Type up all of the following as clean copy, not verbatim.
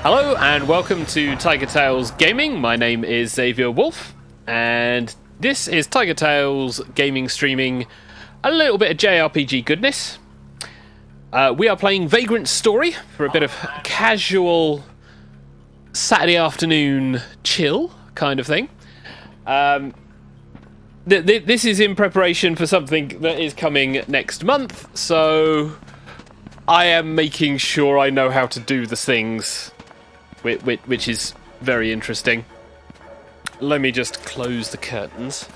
Hello and welcome to TigerTails Gaming. My name is Xavier Wolf, and this is TigerTails Gaming streaming a little bit of JRPG goodness. We are playing Vagrant Story for a bit of casual Saturday afternoon chill kind of thing. This is in preparation for something that is coming next month, so I am making sure I know how to do the things, which is very interesting. Let me just close the curtains.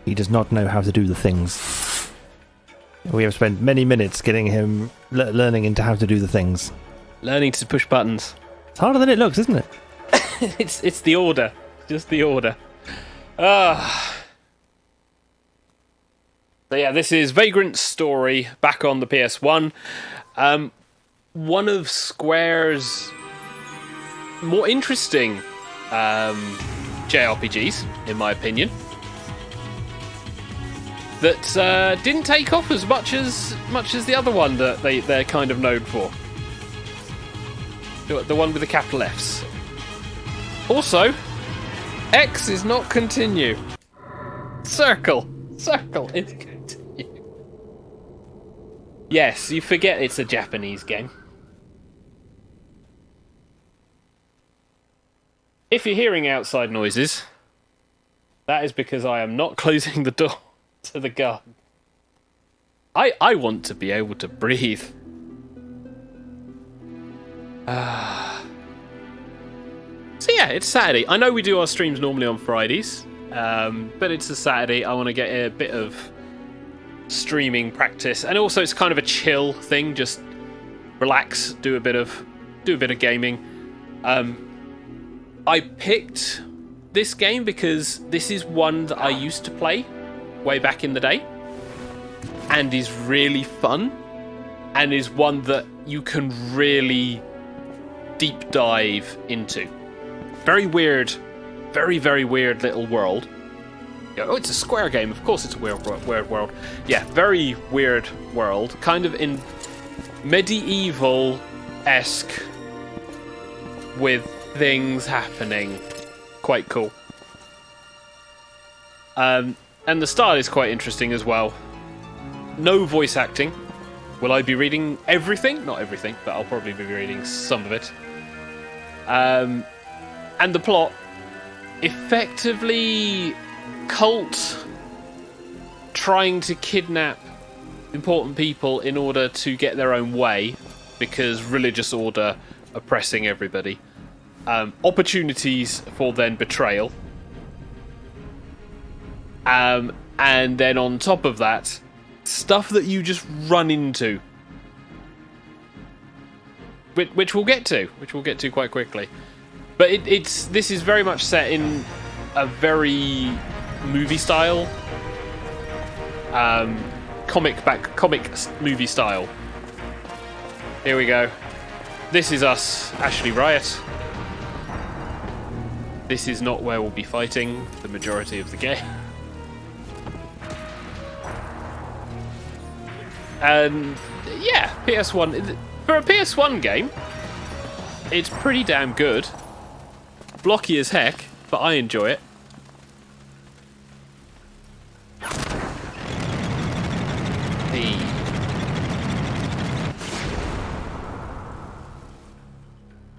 He does not know how to do the things. We have spent many minutes getting him learning into how to do the things. Learning to push buttons. It's harder than it looks, isn't it? It's the order. Just the order. So yeah, this is Vagrant Story back on the PS1. One of Square's more interesting JRPGs, in my opinion, that didn't take off as much as the other one that they're kind of known for. The one with the capital Fs. Also, X is not continue. Circle is continue. Yes, you forget it's a Japanese game. If you're hearing outside noises, that is because I am not closing the door to the garden. I want to be able to breathe. So yeah, it's Saturday. I know we do our streams normally on Fridays, but it's a Saturday. I want to get a bit of streaming practice, and also it's kind of a chill thing. Just relax, do a bit of gaming. I picked this game because this is one that I used to play way back in the day, and is really fun, and is one that you can really deep dive into. Very weird, very, very weird little world. Oh, it's a Square game. Of course it's a weird world. Yeah, very weird world. Kind of in medieval-esque with things happening. Quite cool. And the style is quite interesting as well. No voice acting. Will I be reading everything? Not everything, but I'll probably be reading some of it. And the plot, effectively cult trying to kidnap important people in order to get their own way because religious order oppressing everybody. Opportunities for then betrayal. And then on top of that, stuff that you just run into. Which we'll get to quite quickly. But this is very much set in a very movie style, comic movie style. Here we go. This is us, Ashley Riot. This is not where we'll be fighting the majority of the game. And yeah, PS1 for a PS1 game, it's pretty damn good. Blocky as heck, but I enjoy it. Hey.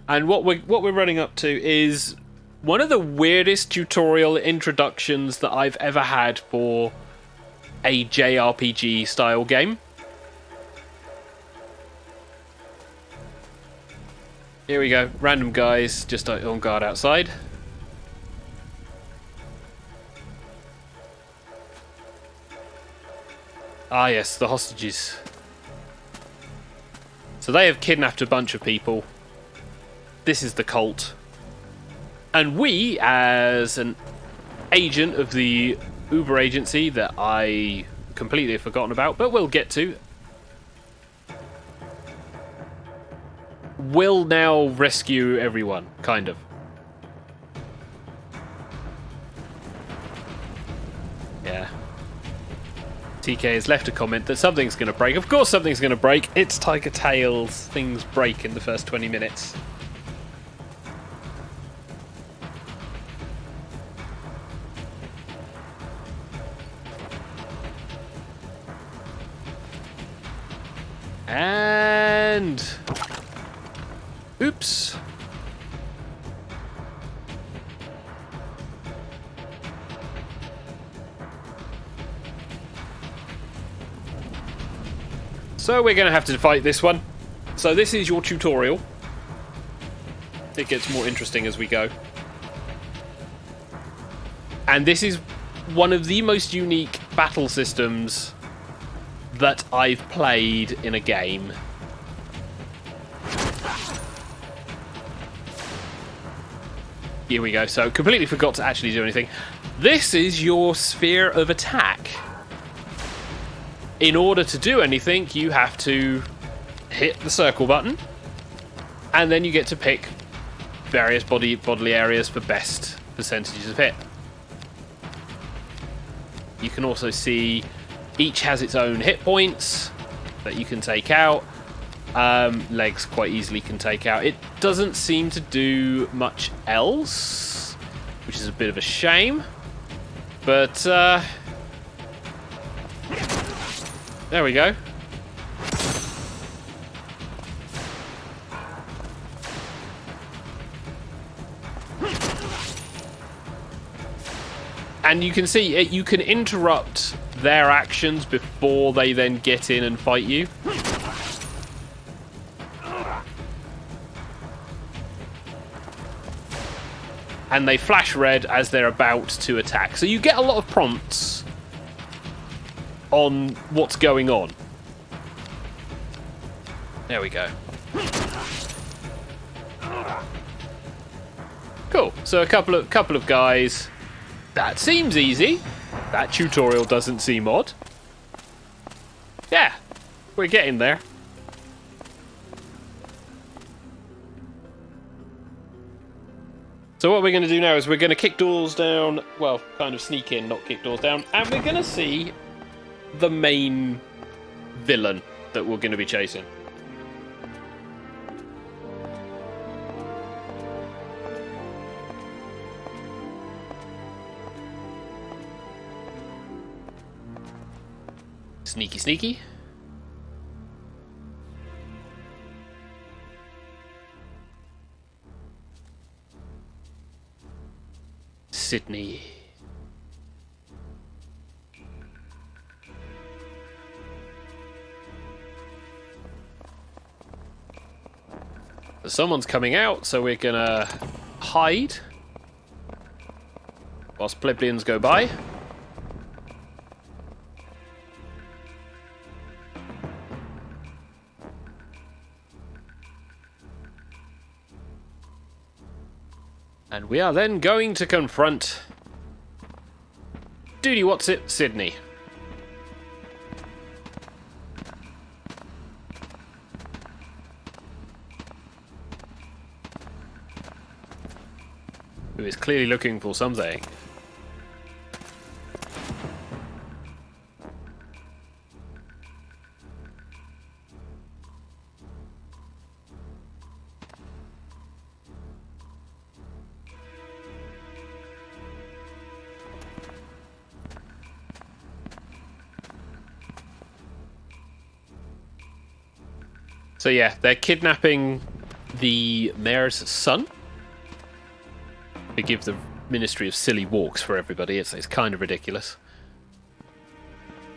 And what we're running up to is one of the weirdest tutorial introductions that I've ever had for a JRPG style game. Here we go. Random guys just on guard outside. Ah yes, the hostages. So they have kidnapped a bunch of people. This is the cult. And we, as an agent of the Uber agency that I completely have forgotten about, but we'll get to, will now rescue everyone, kind of. Yeah. TK has left a comment that something's going to break. Of course something's going to break. It's TigerTails. Things break in the first 20 minutes. And... oops. So we're going to have to fight this one. So this is your tutorial. It gets more interesting as we go. And this is one of the most unique battle systems that I've played in a game. Here we go. So completely forgot to actually do anything. This is your sphere of attack. In order to do anything, you have to hit the circle button, and then you get to pick various bodily areas for best percentages of hit. You can also see each has its own hit points that you can take out. Legs quite easily can take out. It doesn't seem to do much else, which is a bit of a shame. But there we go. And you can see you can interrupt their actions before they then get in and fight you. And they flash red as they're about to attack. So you get a lot of prompts on what's going on. There we go. Cool. So a couple of guys. That seems easy. That tutorial doesn't seem odd. Yeah, we're getting there. So what we're going to do now is we're going to kick doors down, well, kind of sneak in, not kick doors down, and we're going to see the main villain that we're going to be chasing. Sneaky, sneaky. Sydney. Someone's coming out, so we're gonna hide whilst plebeians go by. And we are then going to confront Duty What's It, Sydney. Who is clearly looking for something. So yeah, they're kidnapping the mayor's son. They give the Ministry of Silly Walks for everybody. It's kind of ridiculous.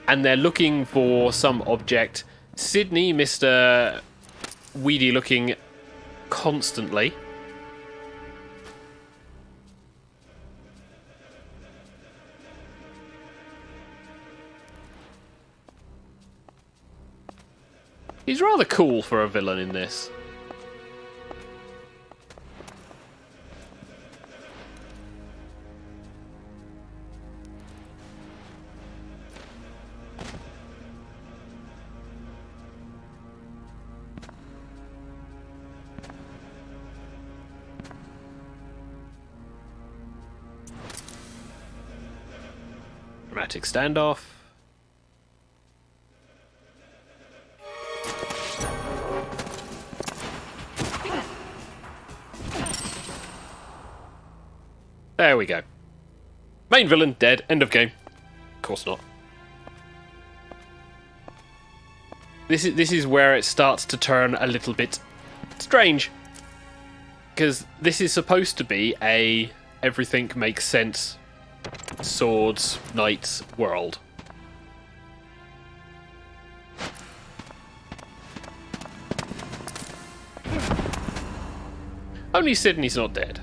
And they're looking for some object. Sydney, Mr. Weedy looking constantly. He's rather cool for a villain in this. Dramatic standoff. There we go. Main villain, dead. End of game. Of course not. This is where it starts to turn a little bit strange. Because this is supposed to be a everything makes sense swords, knights world. Only Sydney's not dead.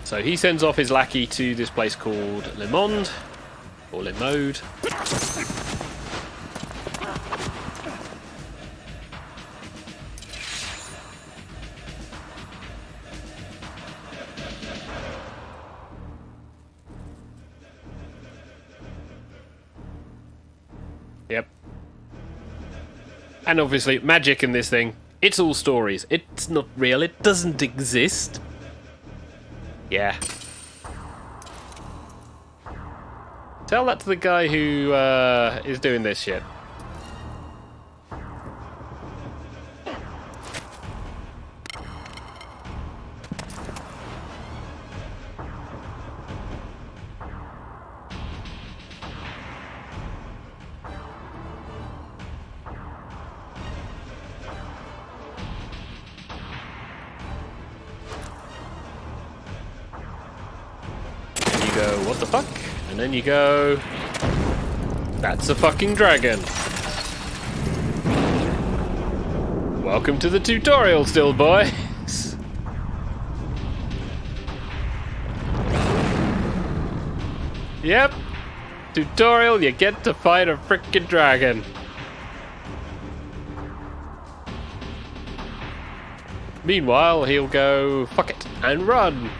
So he sends off his lackey to this place called Le Monde, or Le Mode. Yep. And obviously, magic in this thing, it's all stories. It's not real, it doesn't exist. Yeah. Tell that to the guy who is doing this shit. What the fuck? And then you go... That's a fucking dragon. Welcome to the tutorial still, boys. Yep. Tutorial, you get to fight a frickin' dragon. Meanwhile, he'll go, fuck it, and run.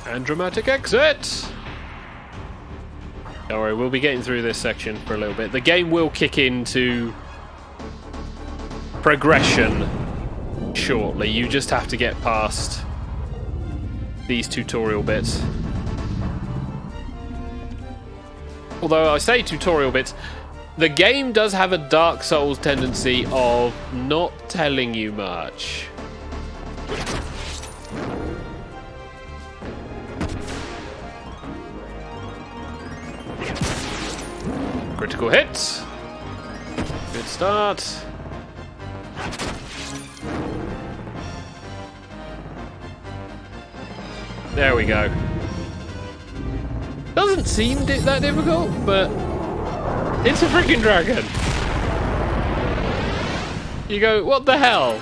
And dramatic exit! Don't worry, we'll be getting through this section for a little bit. The game will kick into progression shortly. You just have to get past these tutorial bits. Although I say tutorial bits, the game does have a Dark Souls tendency of not telling you much. Critical hit. Good start. There we go. Doesn't seem that difficult, but it's a freaking dragon. You go, what the hell?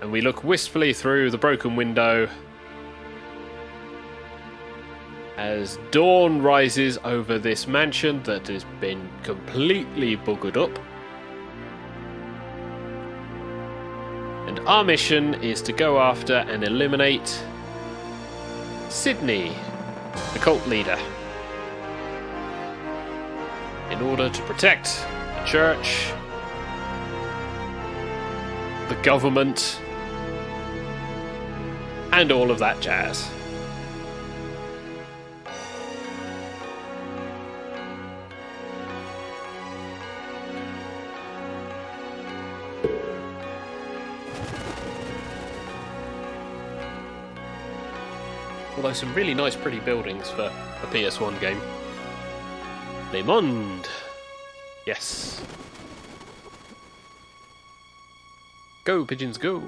And we look wistfully through the broken window as dawn rises over this mansion that has been completely buggered up. And our mission is to go after and eliminate Sydney, the cult leader, in order to protect the church, the government, and all of that jazz. Although some really nice pretty buildings for a PS1 game. Le Monde. Yes. Go, pigeons, go.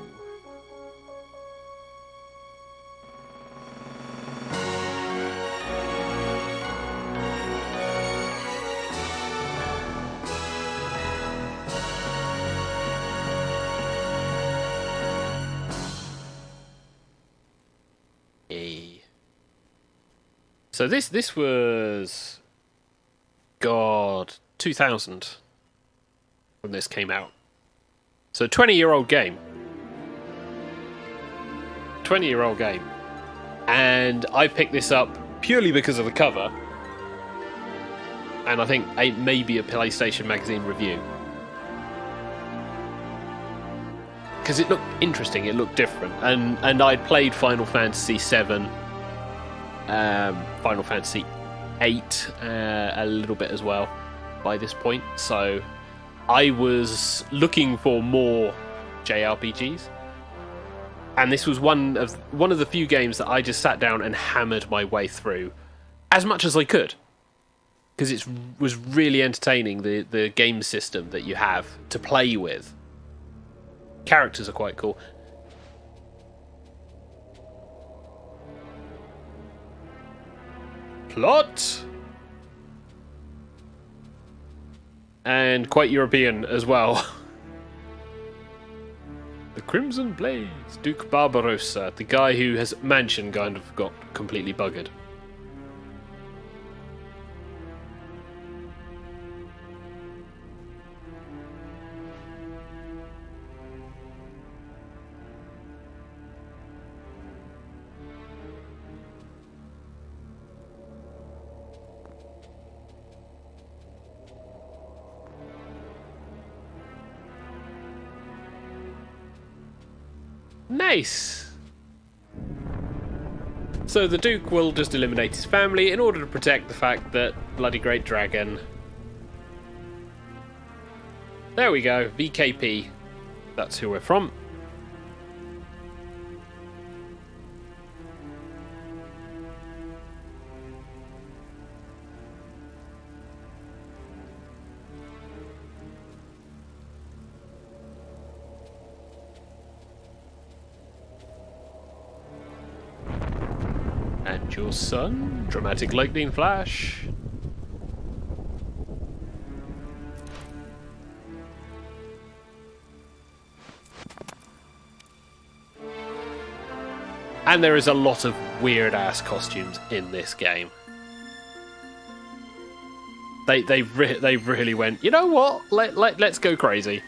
So this was, God, 2000 when this came out. So 20-year-old game. 20-year-old game. And I picked this up purely because of the cover. And I think maybe a PlayStation Magazine review. Because it looked interesting, it looked different. And I'd played Final Fantasy VII, Final Fantasy VIII a little bit as well by this point. So I was looking for more JRPGs. And this was one of the few games that I just sat down and hammered my way through as much as I could. Because it was really entertaining, the game system that you have to play with. Characters are quite cool. Plot! And quite European as well. The Crimson Blades, Duke Barbarossa, the guy who has mansion kind of got completely buggered. Nice! So the Duke will just eliminate his family in order to protect the fact that bloody Great Dragon... There we go, VKP. That's who we're from. And your son, dramatic lightning flash. And there is a lot of weird-ass costumes in this game. They really went, you know what? Let's go crazy.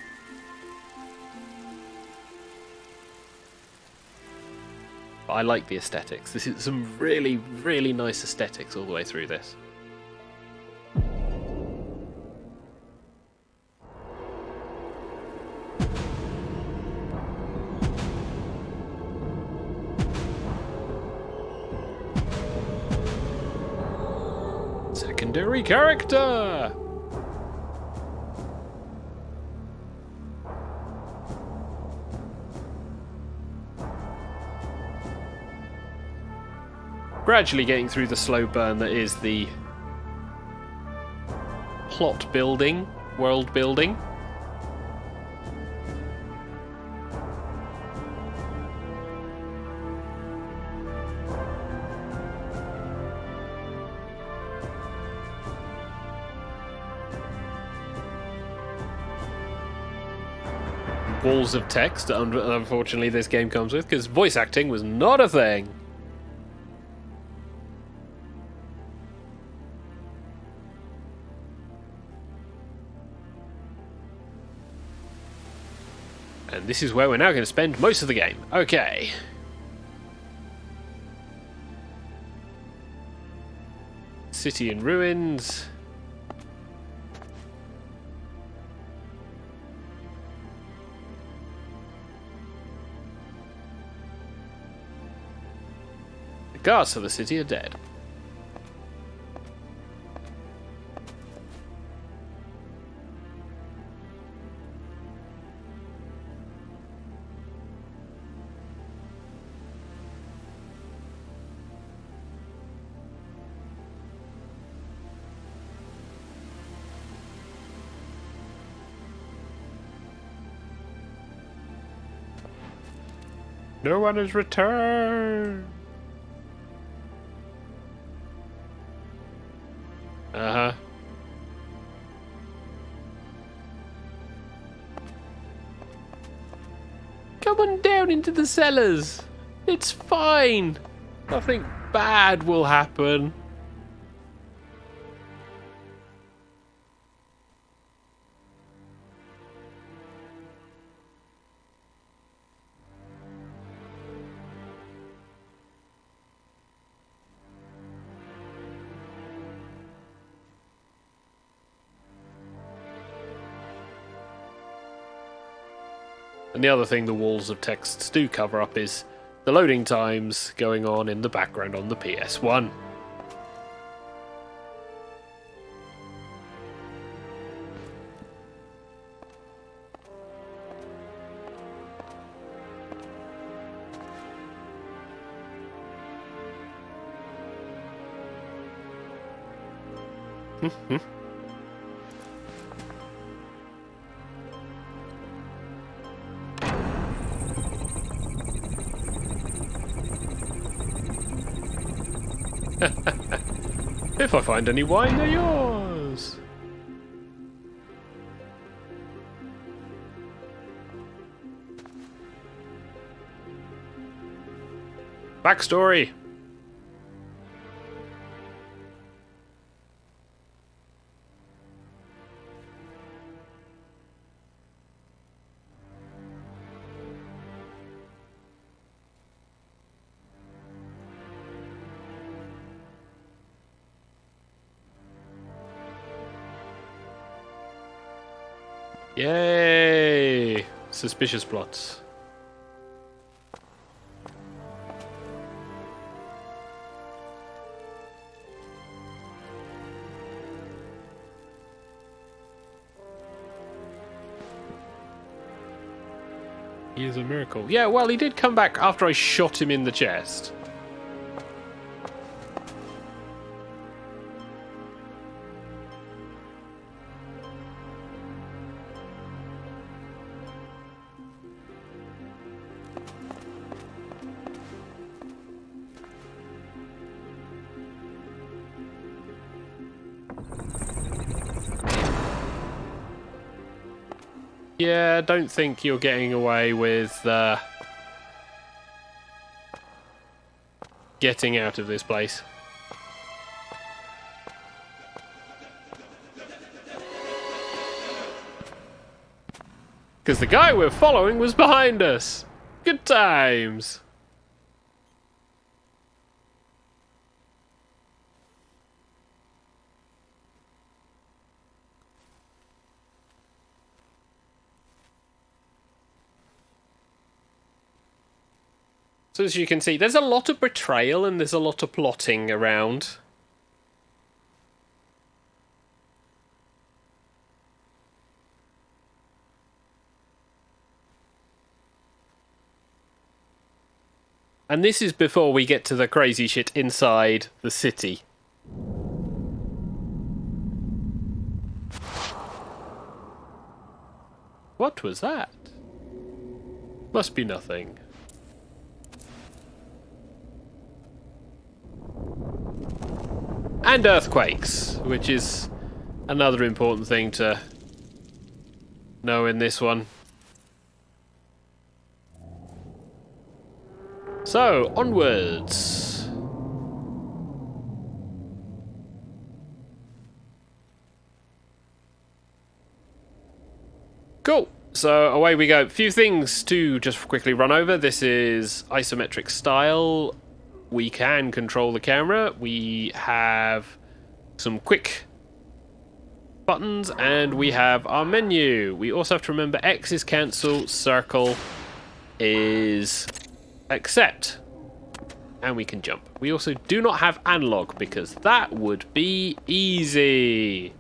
I like the aesthetics. This is some really, really nice aesthetics all the way through this. Secondary character! Gradually getting through the slow burn that is the plot building, world building. Walls of text, unfortunately, this game comes with, because voice acting was not a thing. And this is where we're now going to spend most of the game. Okay. City in ruins. The guards of the city are dead. No one has returned. Uh-huh. Come on down into the cellars. It's fine. Nothing bad will happen. And the other thing the walls of texts do cover up is the loading times going on in the background on the PS1. If I find any wine, they're yours. Backstory. Yay! Suspicious plots. He is a miracle. Yeah, well, he did come back after I shot him in the chest. Yeah, I don't think you're getting away with getting out of this place. Because the guy we're following was behind us. Good times. So as you can see, there's a lot of betrayal and there's a lot of plotting around. And this is before we get to the crazy shit inside the city. What was that? Must be nothing. And earthquakes, which is another important thing to know in this one. So, onwards. Cool. So, away we go. A few things to just quickly run over. This is isometric style. We can control the camera. We have some quick buttons, and we have our menu. We also have to remember X is cancel, circle is accept, and we can jump. We also do not have analog because that would be easy.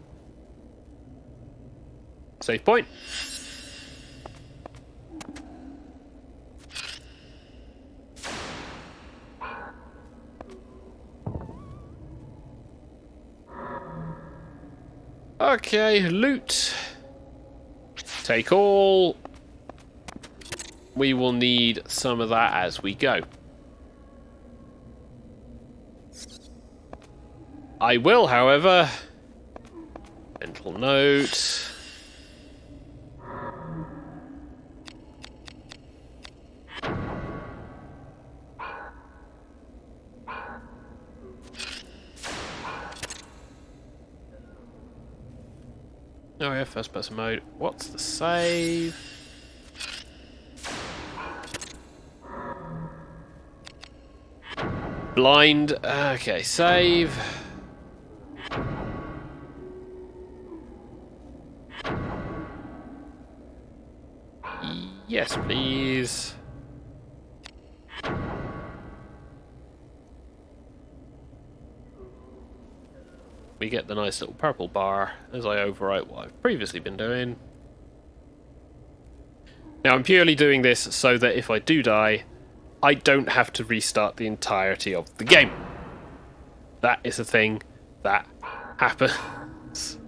Save point. Okay, loot. Take all. We will need some of that as we go. I will, however, mental note. Oh yeah, first person mode. What's the save? Blind. Okay, save. Yes, please. We get the nice little purple bar as I overwrite what I've previously been doing. Now I'm purely doing this so that if I do die, I don't have to restart the entirety of the game. That is a thing that happens.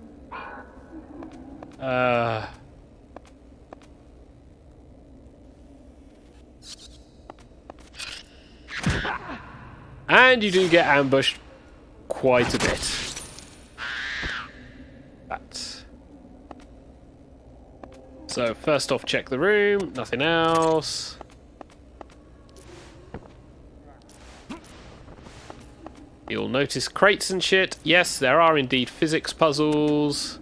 And you do get ambushed quite a bit. So first off, check the room, nothing else. You'll notice crates and shit. Yes, there are indeed physics puzzles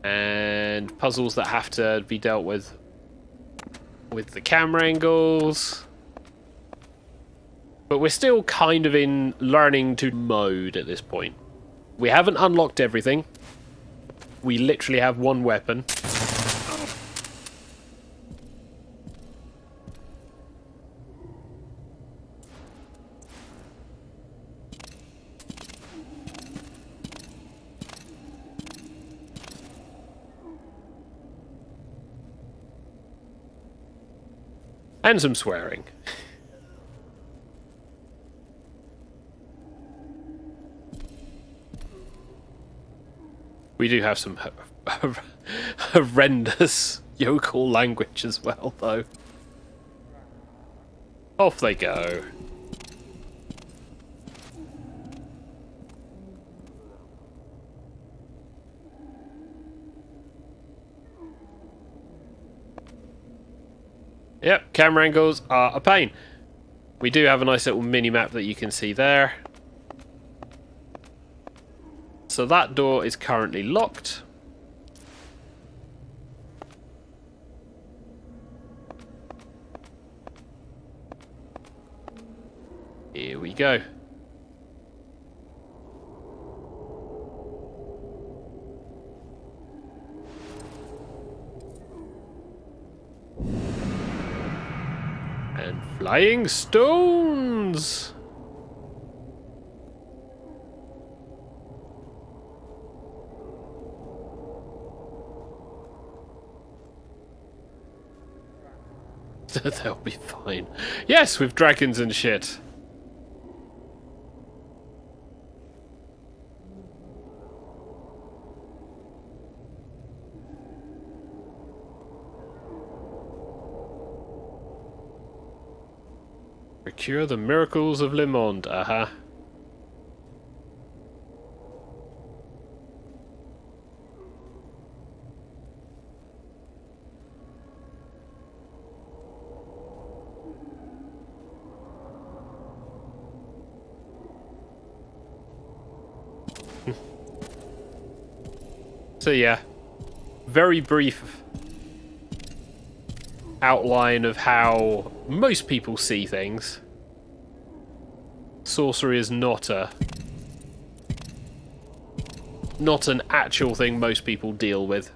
and puzzles that have to be dealt with the camera angles. But we're still kind of in learning to mode at this point. We haven't unlocked everything. We literally have one weapon. And some swearing. We do have some horrendous yokel language as well, though. Off they go. Yep, camera angles are a pain. We do have a nice little mini-map that you can see there. So that door is currently locked. Here we go. And flying stones! They'll be fine. Yes, with dragons and shit. Procure the miracles of Le Monde, aha. So yeah, very brief outline of how most people see things. Sorcery is not an actual thing most people deal with.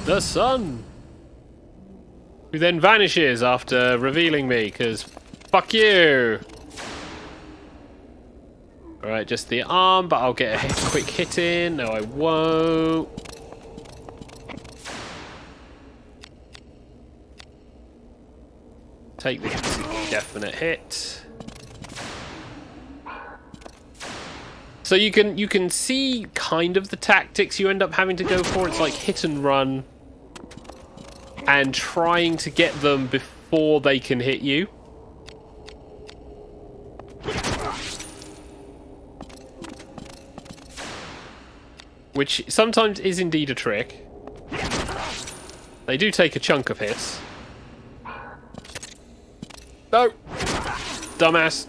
The sun! Who then vanishes after revealing me, because fuck you! Alright, just the arm, but I'll get a quick hit in. No, I won't. Take the definite hit. So you can see kind of the tactics you end up having to go for. It's like hit and run. And trying to get them before they can hit you. Which sometimes is indeed a trick. They do take a chunk of hits. No! Dumbass.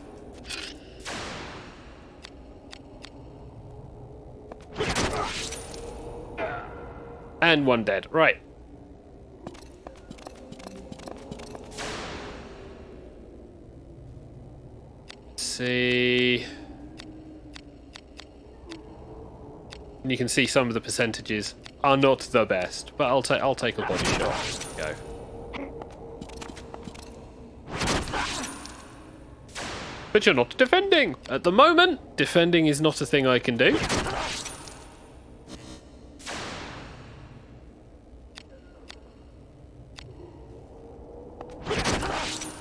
And one dead. Right. see. And you can see some of the percentages are not the best, but I'll take a body shot. Go. But you're not defending! At the moment, defending is not a thing I can do.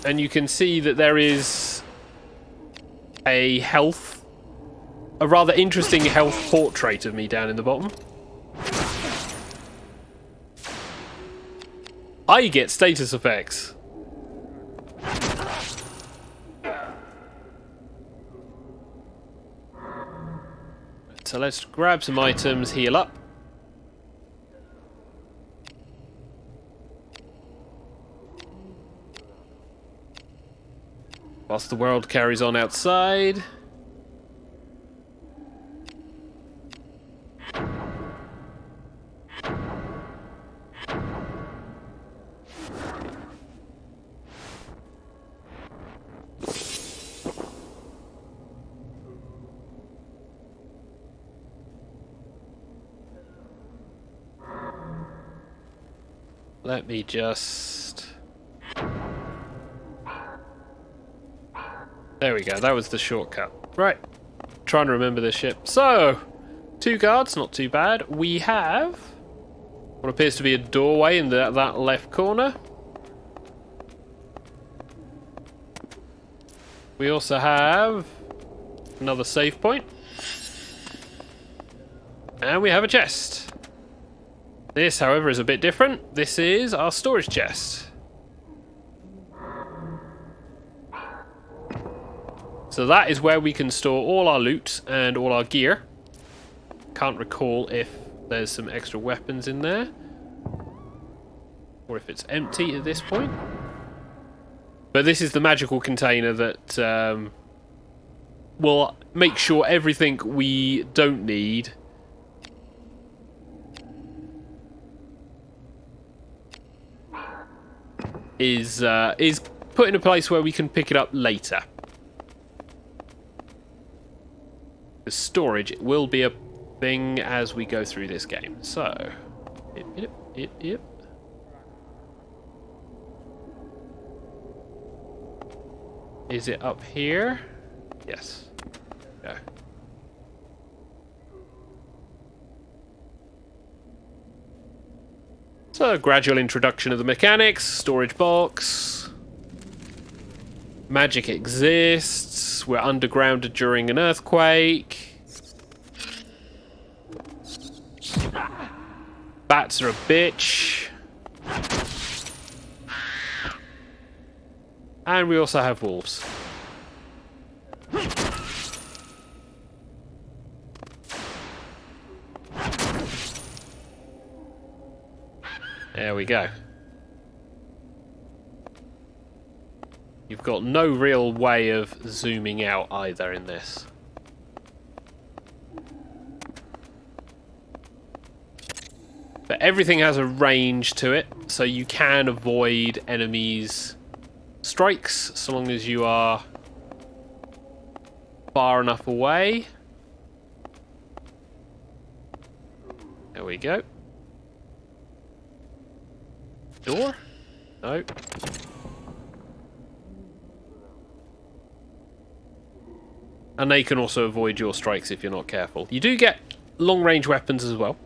And you can see that there is a rather interesting health portrait of me down in the bottom. I get status effects. So let's grab some items, heal up. Whilst the world carries on outside. Let me just... There we go, that was the shortcut. Right, trying to remember this ship. So, 2 guards, not too bad. We have what appears to be a doorway in that left corner. We also have another save point. And we have a chest. This, however, is a bit different. This is our storage chest. So that is where we can store all our loot and all our gear. Can't recall if there's some extra weapons in there, or if it's empty at this point. But this is the magical container that will make sure everything we don't need is put in a place where we can pick it up later. The storage will be a thing as we go through this game. So, yep. Is it up here? Yes. Go. So, gradual introduction of the mechanics, storage box. Magic exists. We're underground during an earthquake. Bats are a bitch. And we also have wolves. There we go. You've got no real way of zooming out either in this. But everything has a range to it, so you can avoid enemies' strikes so long as you are far enough away. There we go. Door? No. And they can also avoid your strikes if you're not careful. You do get long-range weapons as well.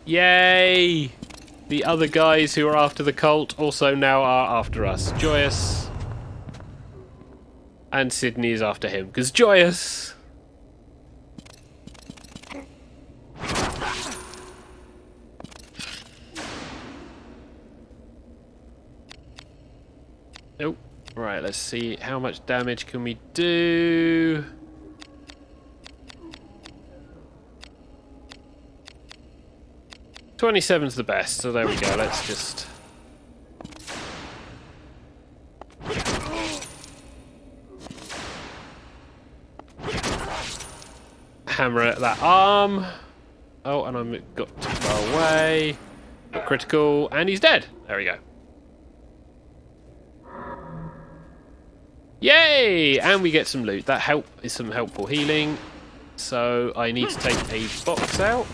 Yay! The other guys who are after the cult also now are after us. Joyous. And Sydney is after him, because Joyous! Oh, right, let's see how much damage can we do. $27's the best, so there we go. Let's just hammer at that arm. Oh, and I got too far away. Not critical, and he's dead. There we go. Yay! And we get some loot. That is some helpful healing. So I need to take a box out.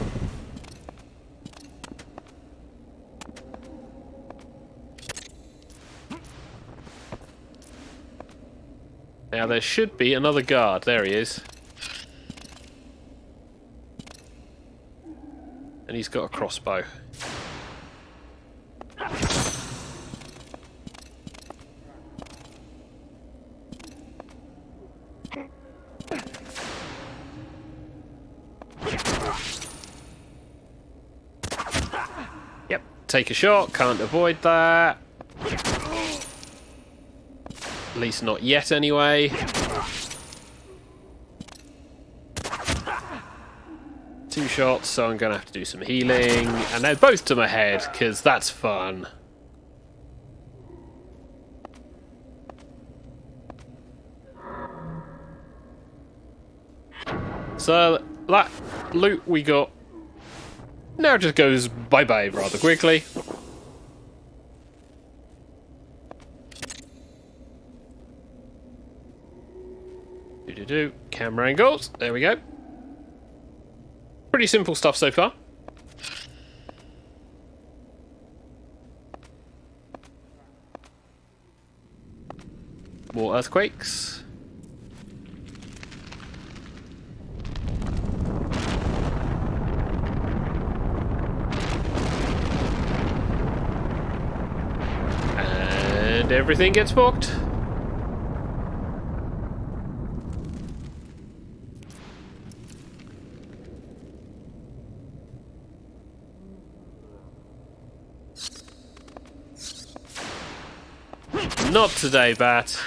Now there should be another guard. There he is. And he's got a crossbow. Yep, take a shot, can't avoid that. At least not yet anyway. Two shots, so I'm going to have to do some healing. And they're both to my head, because that's fun. So, that loot we got now just goes bye-bye rather quickly. Do-do-do. Camera angles. There we go. Pretty simple stuff so far. More earthquakes. And everything gets booked. Not today, Bat.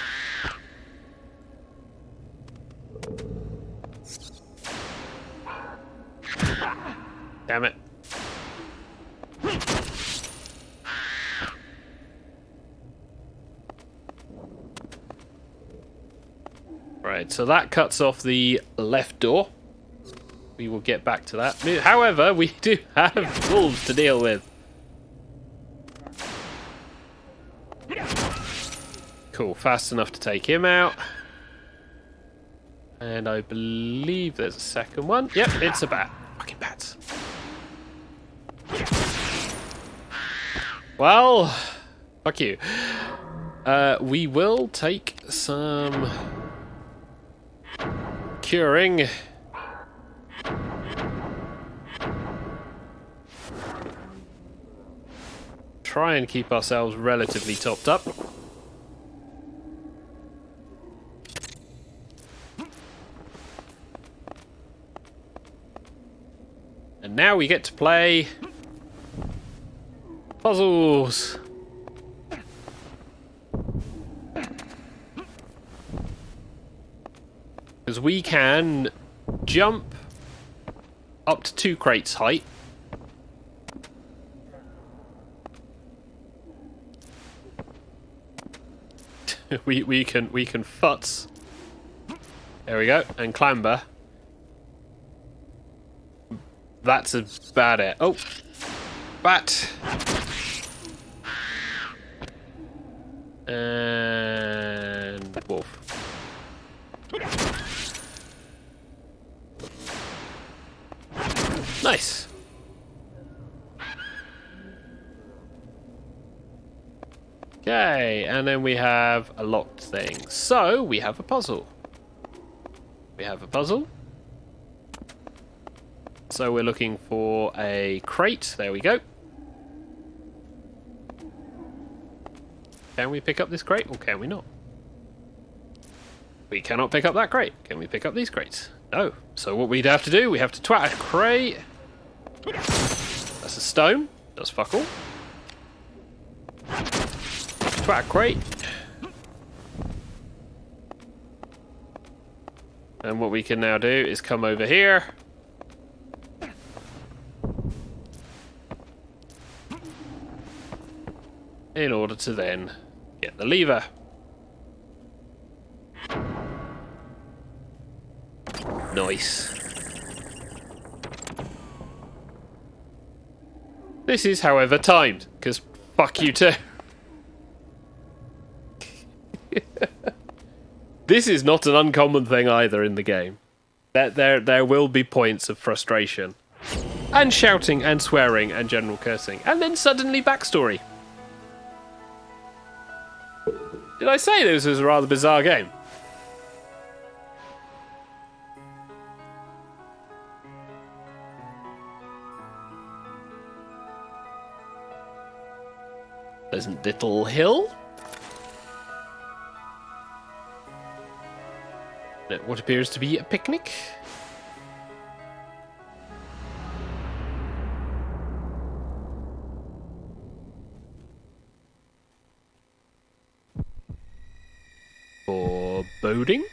Damn it. Right, so that cuts off the left door. We will get back to that. However, we do have wolves to deal with. Cool, fast enough to take him out. And I believe there's a second one. Yep, it's a bat. Fucking bats. Well, fuck you. We will take some curing. Try and keep ourselves relatively topped up. And now we get to play puzzles. Because we can jump up to 2 crates height. we can futz. There we go, and clamber. That's about it. Oh, bat. And wolf. Nice. Okay, and then we have a locked thing. So we have a puzzle. We have a puzzle. So we're looking for a crate. There we go. Can we pick up this crate or can we not? We cannot pick up that crate. Can we pick up these crates? No. So what we'd have to do, we have to twat a crate. That's a stone. Does fuck all. Twat a crate. And what we can now do is come over here. In order to then get the lever. Nice. This is, however, timed, because fuck you too. This is not an uncommon thing either in the game. There will be points of frustration. And shouting and swearing and general cursing. And then suddenly backstory. Did I say this was a rather bizarre game? Pleasant little hill. What appears to be a picnic. Foreboding.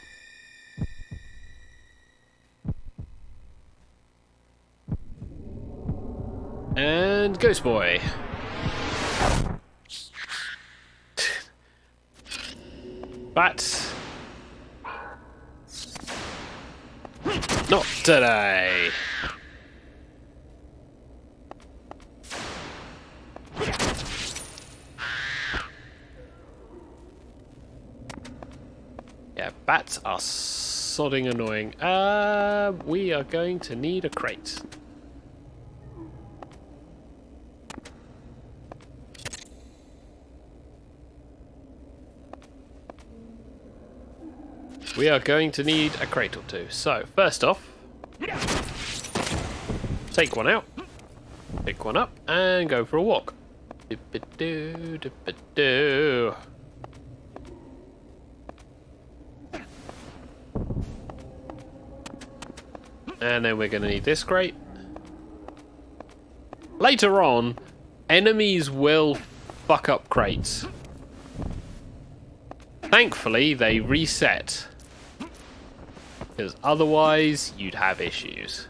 And Ghost Boy. Bat. Not today. Yeah, bats are sodding annoying. We are going to need a crate. We are going to need a crate or two. So, first off, take one out, pick one up, and go for a walk. Dip-a-doo, dip-a-doo. And then we're going to need this crate. Later on, enemies will fuck up crates. Thankfully, they reset. Because otherwise, you'd have issues.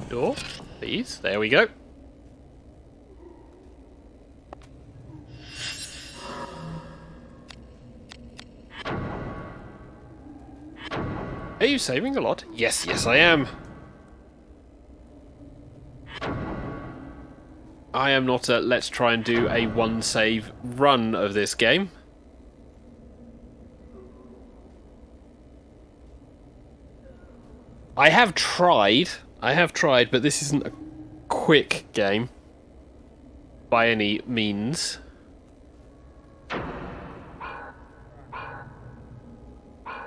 Door, please. There we go. Are you saving a lot? Yes, yes I am. I am not a let's try and do a one save run of this game. I have tried, but this isn't a quick game by any means.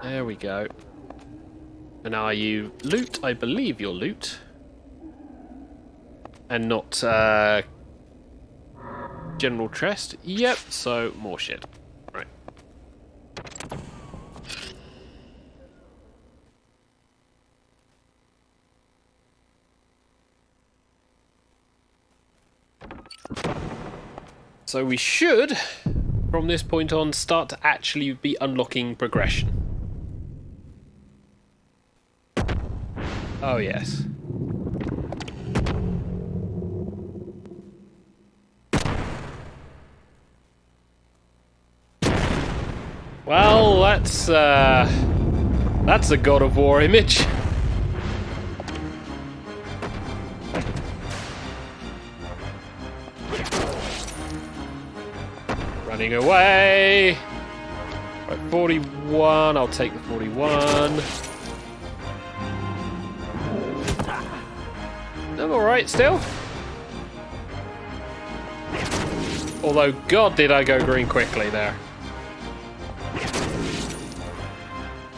There we go. And are you loot? I believe you're loot. And not general chest. Yep, so more shit. Right. So we should, from this point on, start to actually be unlocking progression. Oh yes. Well, that's a God of War image. Running away. Right, 41. I'll take the 41. I'm alright still. Although, God, did I go green quickly there.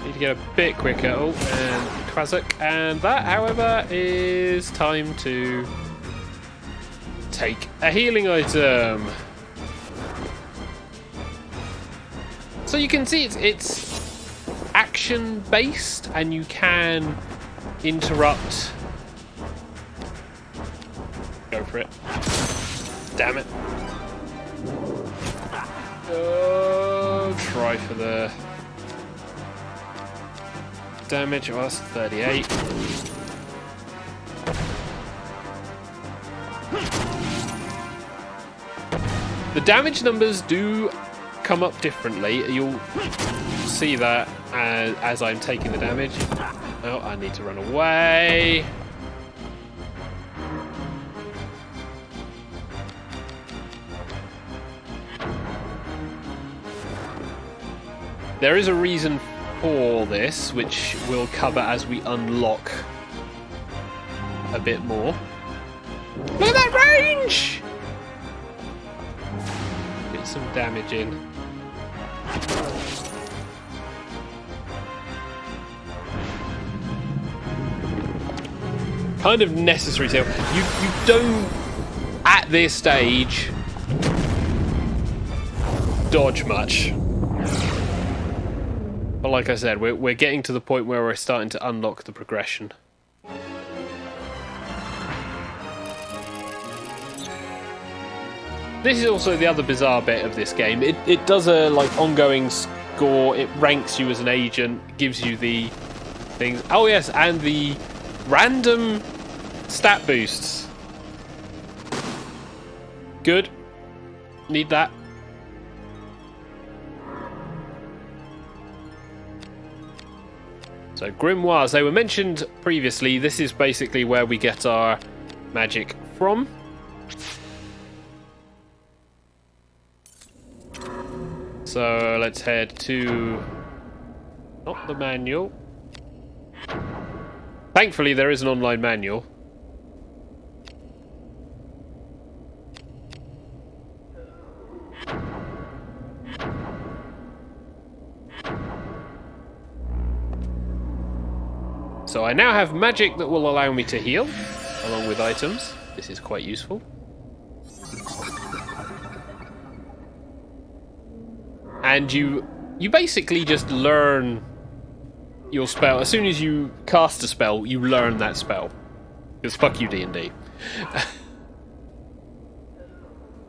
Need to get a bit quicker. Oh, and Quazzock. And that, however, is time to take a healing item. So you can see it's action-based, and you can interrupt. Go for it. Damn it. Oh, try for the damage. Oh, that's 38. The damage numbers do come up differently. You'll see that as I'm taking the damage. Oh, I need to run away. There is a reason for this, which we'll cover as we unlock a bit more. Look at that range! Get some damage in. Kind of necessary to you don't at this stage dodge much. But like I said, we're getting to the point where we're starting to unlock the progression. This is also the other bizarre bit of this game. It does a ongoing score. It ranks you as an agent, gives you the things. Oh yes, and the random stat boosts. Good. Need that. So grimoires, they were mentioned previously. This is basically where we get our magic from. So let's head to... not the manual. Thankfully there is an online manual. So I now have magic that will allow me to heal, along with items. This is quite useful. And you basically just learn your spell. As soon as you cast a spell, you learn that spell. Because fuck you, D&D.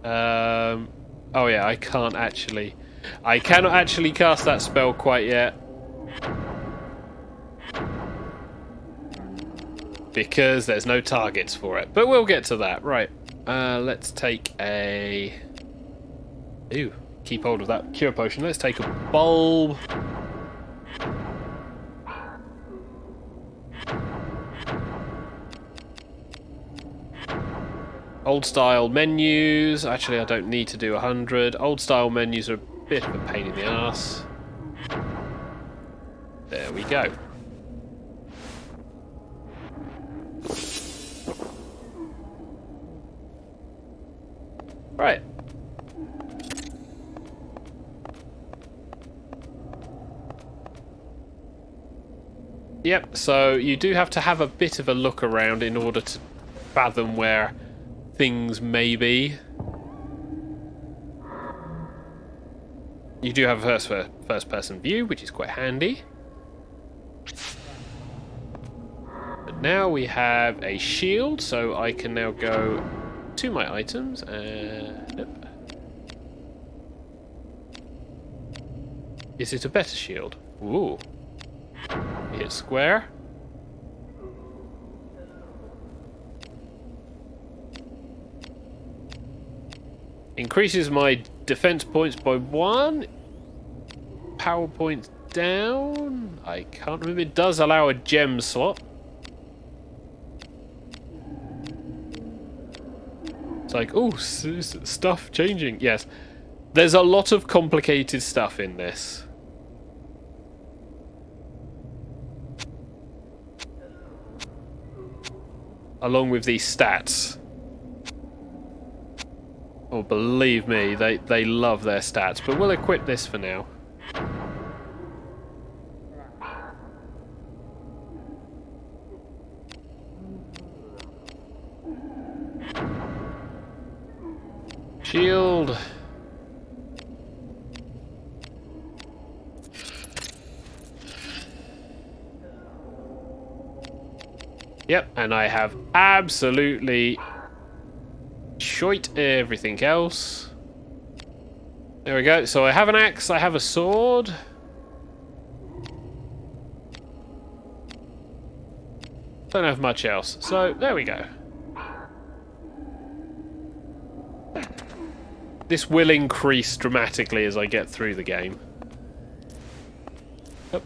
Oh yeah, I cannot actually cast that spell quite yet. Because there's no targets for it. But we'll get to that. Right. Let's take a... Ooh. Keep hold of that cure potion. Let's take a bulb. Old style menus. Actually, I don't need to do 100. Old style menus are a bit of a pain in the ass. There we go. Right. Yep, so you do have to have a bit of a look around in order to fathom where things may be. You do have a first-person view, which is quite handy. But now we have a shield, so I can now go to my items and... Nope. Is it a better shield? Ooh. Hit square. Increases my defense points by 1. Power points down. I can't remember. It does allow a gem slot. It's like, oh, stuff changing. Yes. There's a lot of complicated stuff in this. Along with these stats. Oh, believe me, they love their stats, but we'll equip this for now. Shield. Yep, and I have absolutely shite everything else. There we go. So I have an axe, I have a sword. Don't have much else. So there we go. This will increase dramatically as I get through the game. Oh.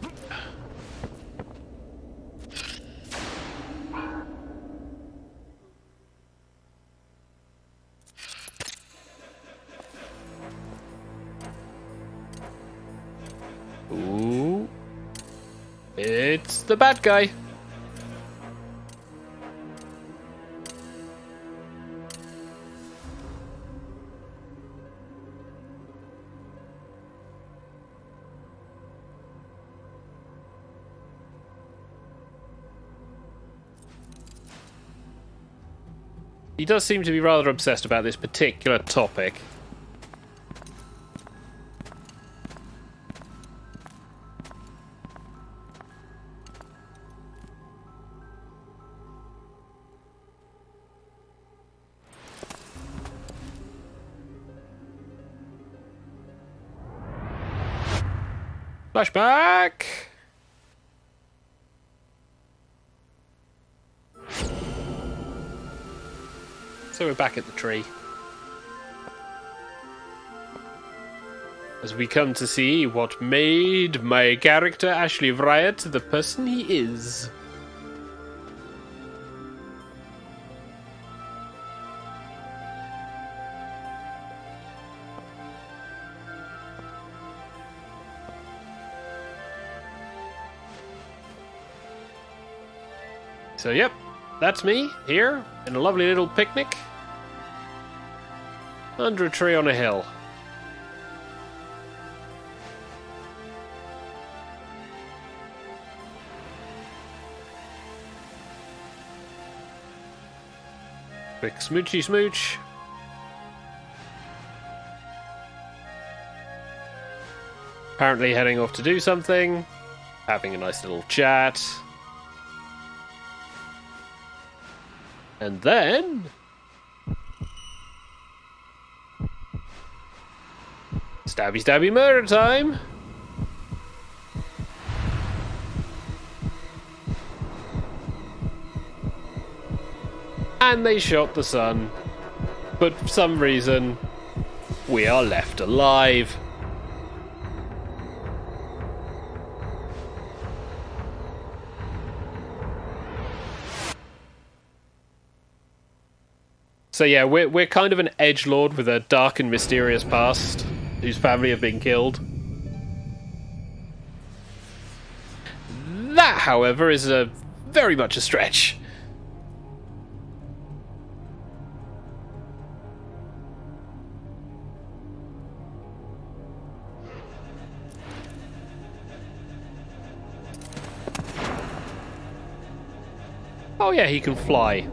It's the bad guy. He does seem to be rather obsessed about this particular topic. Flashback! So we're back at the tree. As we come to see what made my character Ashley Wright the person he is. So yep, that's me, here, in a lovely little picnic. Under a tree on a hill. Quick smoochy smooch. Apparently heading off to do something. Having a nice little chat. And then... stabby stabby murder time! And they shot the sun. But for some reason, we are left alive. So yeah, we're kind of an edgelord with a dark and mysterious past, whose family have been killed. That, however, is very much a stretch. Oh yeah, he can fly.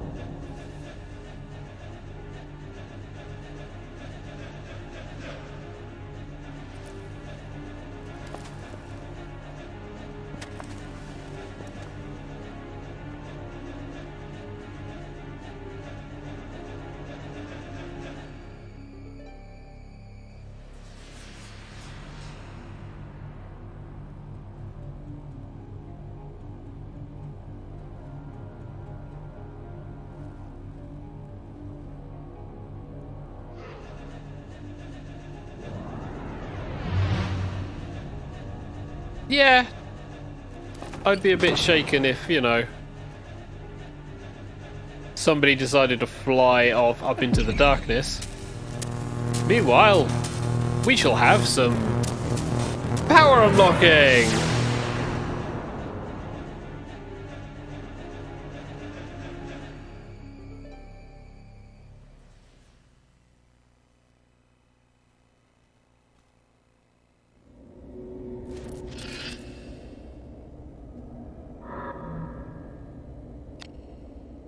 Yeah, I'd be a bit shaken if, you know, somebody decided to fly off up into the darkness. Meanwhile, we shall have some power unlocking!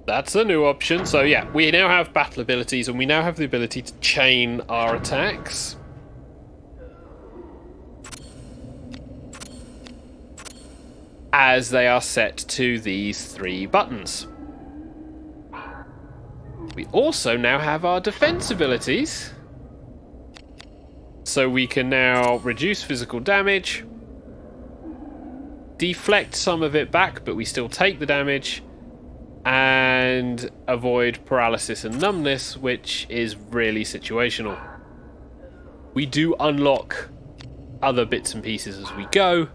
That's a new option. So yeah, we now have battle abilities and we now have the ability to chain our attacks. As they are set to these 3 buttons. We also now have our defense abilities. So we can now reduce physical damage, deflect some of it back, but we still take the damage, and avoid paralysis and numbness, which is really situational. We do unlock other bits and pieces as we go,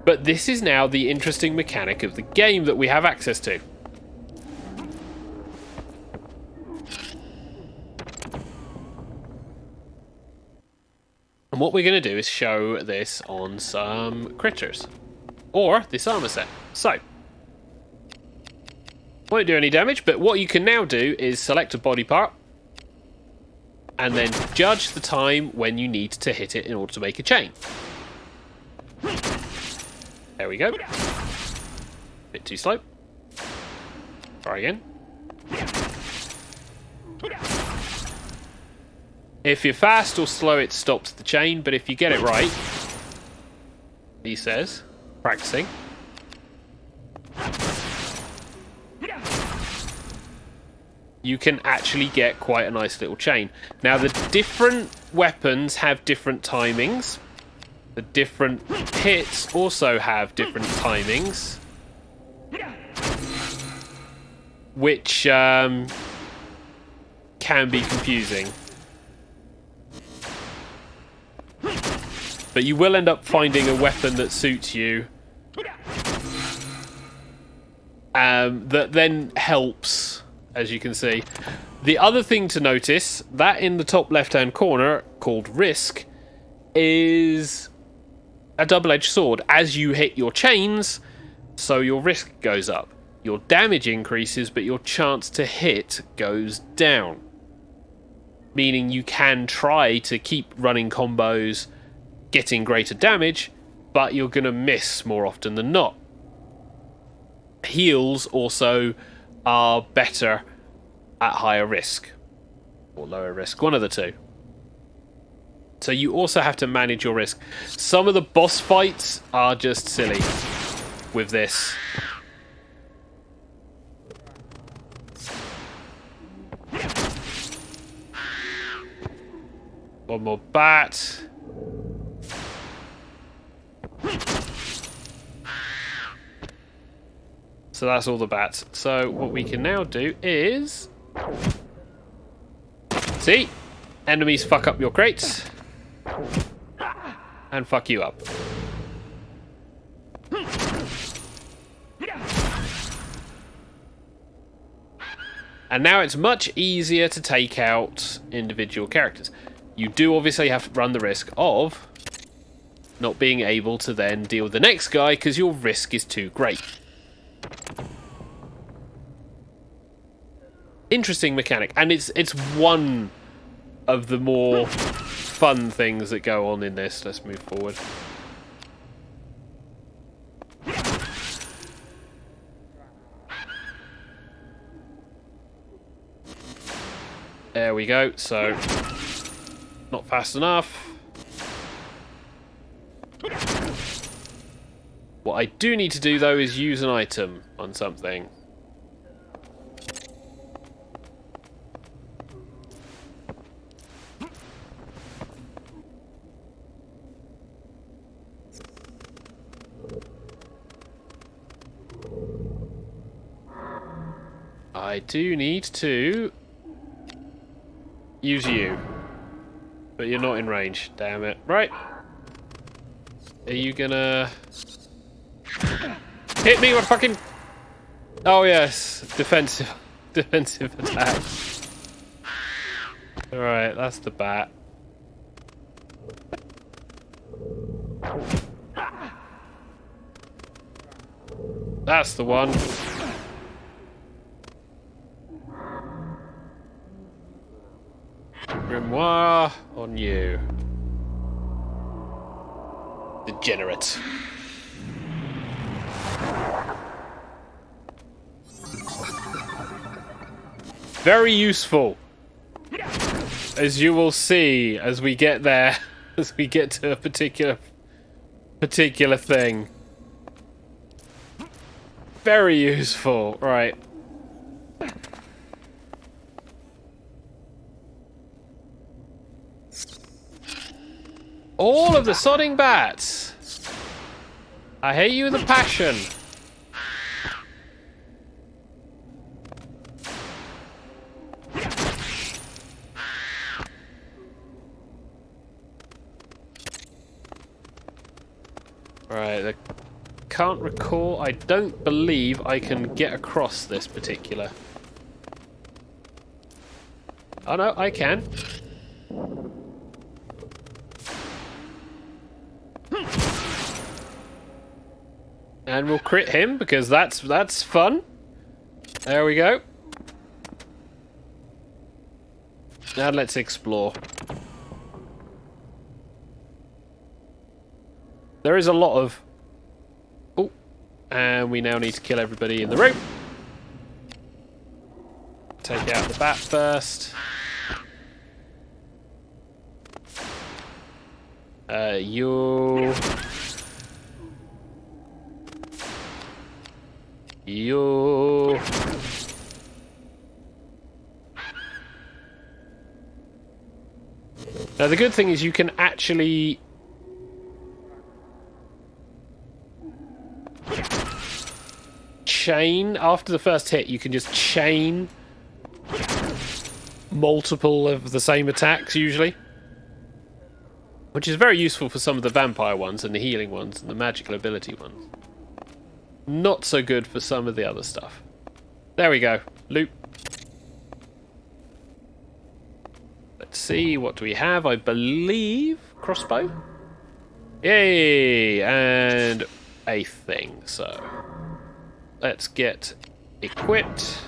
but this is now the interesting mechanic of the game that we have access to. And what we're going to do is show this on some critters. or this armor set. So, won't do any damage, but what you can now do is select a body part and then judge the time when you need to hit it in order to make a chain. There we go. Bit too slow. Try again. If you're fast or slow, it stops the chain, but if you get it right, he says, practicing, you can actually get quite a nice little chain. Now, the different weapons have different timings. The different hits also have different timings, which can be confusing. But you will end up finding a weapon that suits you, that then helps, as you can see. The other thing to notice, that in the top left-hand corner, called Risk, is a double-edged sword. As you hit your chains, so your risk goes up. Your damage increases, but your chance to hit goes down. Meaning you can try to keep running combos, getting greater damage, but you're going to miss more often than not. Heals also are better at higher risk, or lower risk, one of the two. So you also have to manage your risk. Some of the boss fights are just silly with this. One more bat. So that's all the bats. So what we can now do is... See? Enemies fuck up your crates. And fuck you up. And now it's much easier to take out individual characters. You do obviously have to run the risk of not being able to then deal with the next guy because your risk is too great. Interesting mechanic, and it's one of the more fun things that go on in this. Let's move forward. There we go. So, not fast enough. What I do need to do, though, is use an item on something. I do need to use you. But you're not in range, damn it. Right. Are you gonna... hit me with fucking... Oh yes, defensive attack. Alright, that's the bat. That's the one. Grimoire on you. Degenerate. Very useful, as you will see as we get there, as we get to a particular thing. Very useful, right. All of the sodding bats. I hate you with a passion. Right, I can't recall. I don't believe I can get across this particular. Oh no, I can. And we'll crit him, because that's fun. There we go. Now let's explore. There is a lot of... Oh, and we now need to kill everybody in the room. Take out the bat first. You. Now the good thing is you can actually chain after the first hit. You can just chain multiple of the same attacks usually, which is very useful for some of the vampire ones and the healing ones and the magical ability ones. Not so good for some of the other stuff. There we go. Loot. Let's see, what do we have? I believe crossbow. Yay! And a thing. So let's get equipped.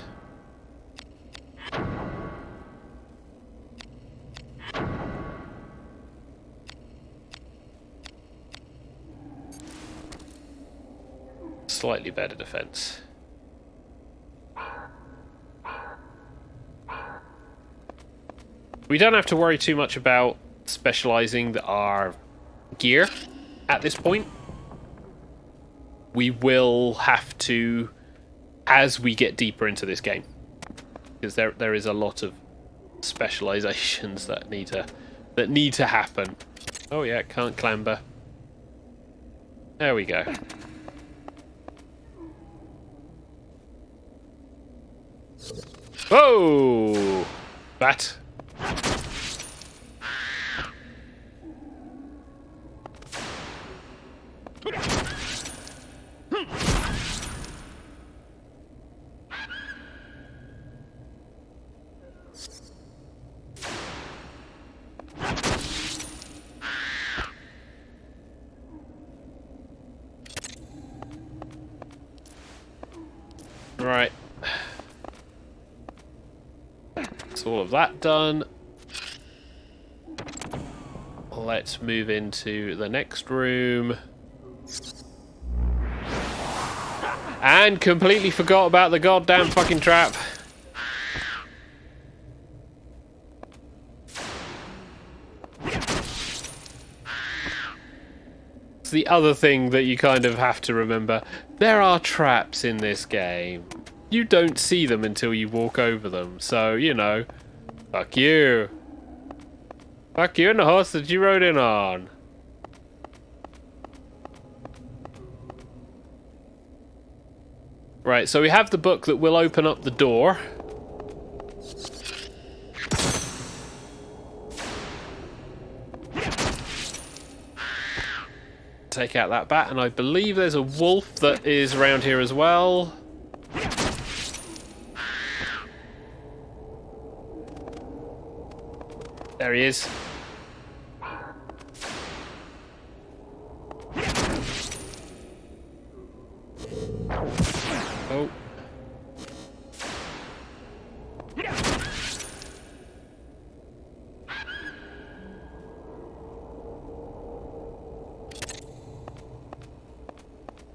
Slightly better defense. We don't have to worry too much about specializing our gear at this point. We will have to as we get deeper into this game, because there is a lot of specializations that need to happen. Oh yeah, can't clamber. There we go. Whoa! Bat. Right. That's all of that done. Let's move into the next room. And completely forgot about the goddamn fucking trap. It's the other thing that you kind of have to remember. There are traps in this game. You don't see them until you walk over them. So, you know, fuck you. Fuck you and the horse that you rode in on. Right, so we have the book that will open up the door. Take out that bat, and I believe there's a wolf that is around here as well. There he is. Oh.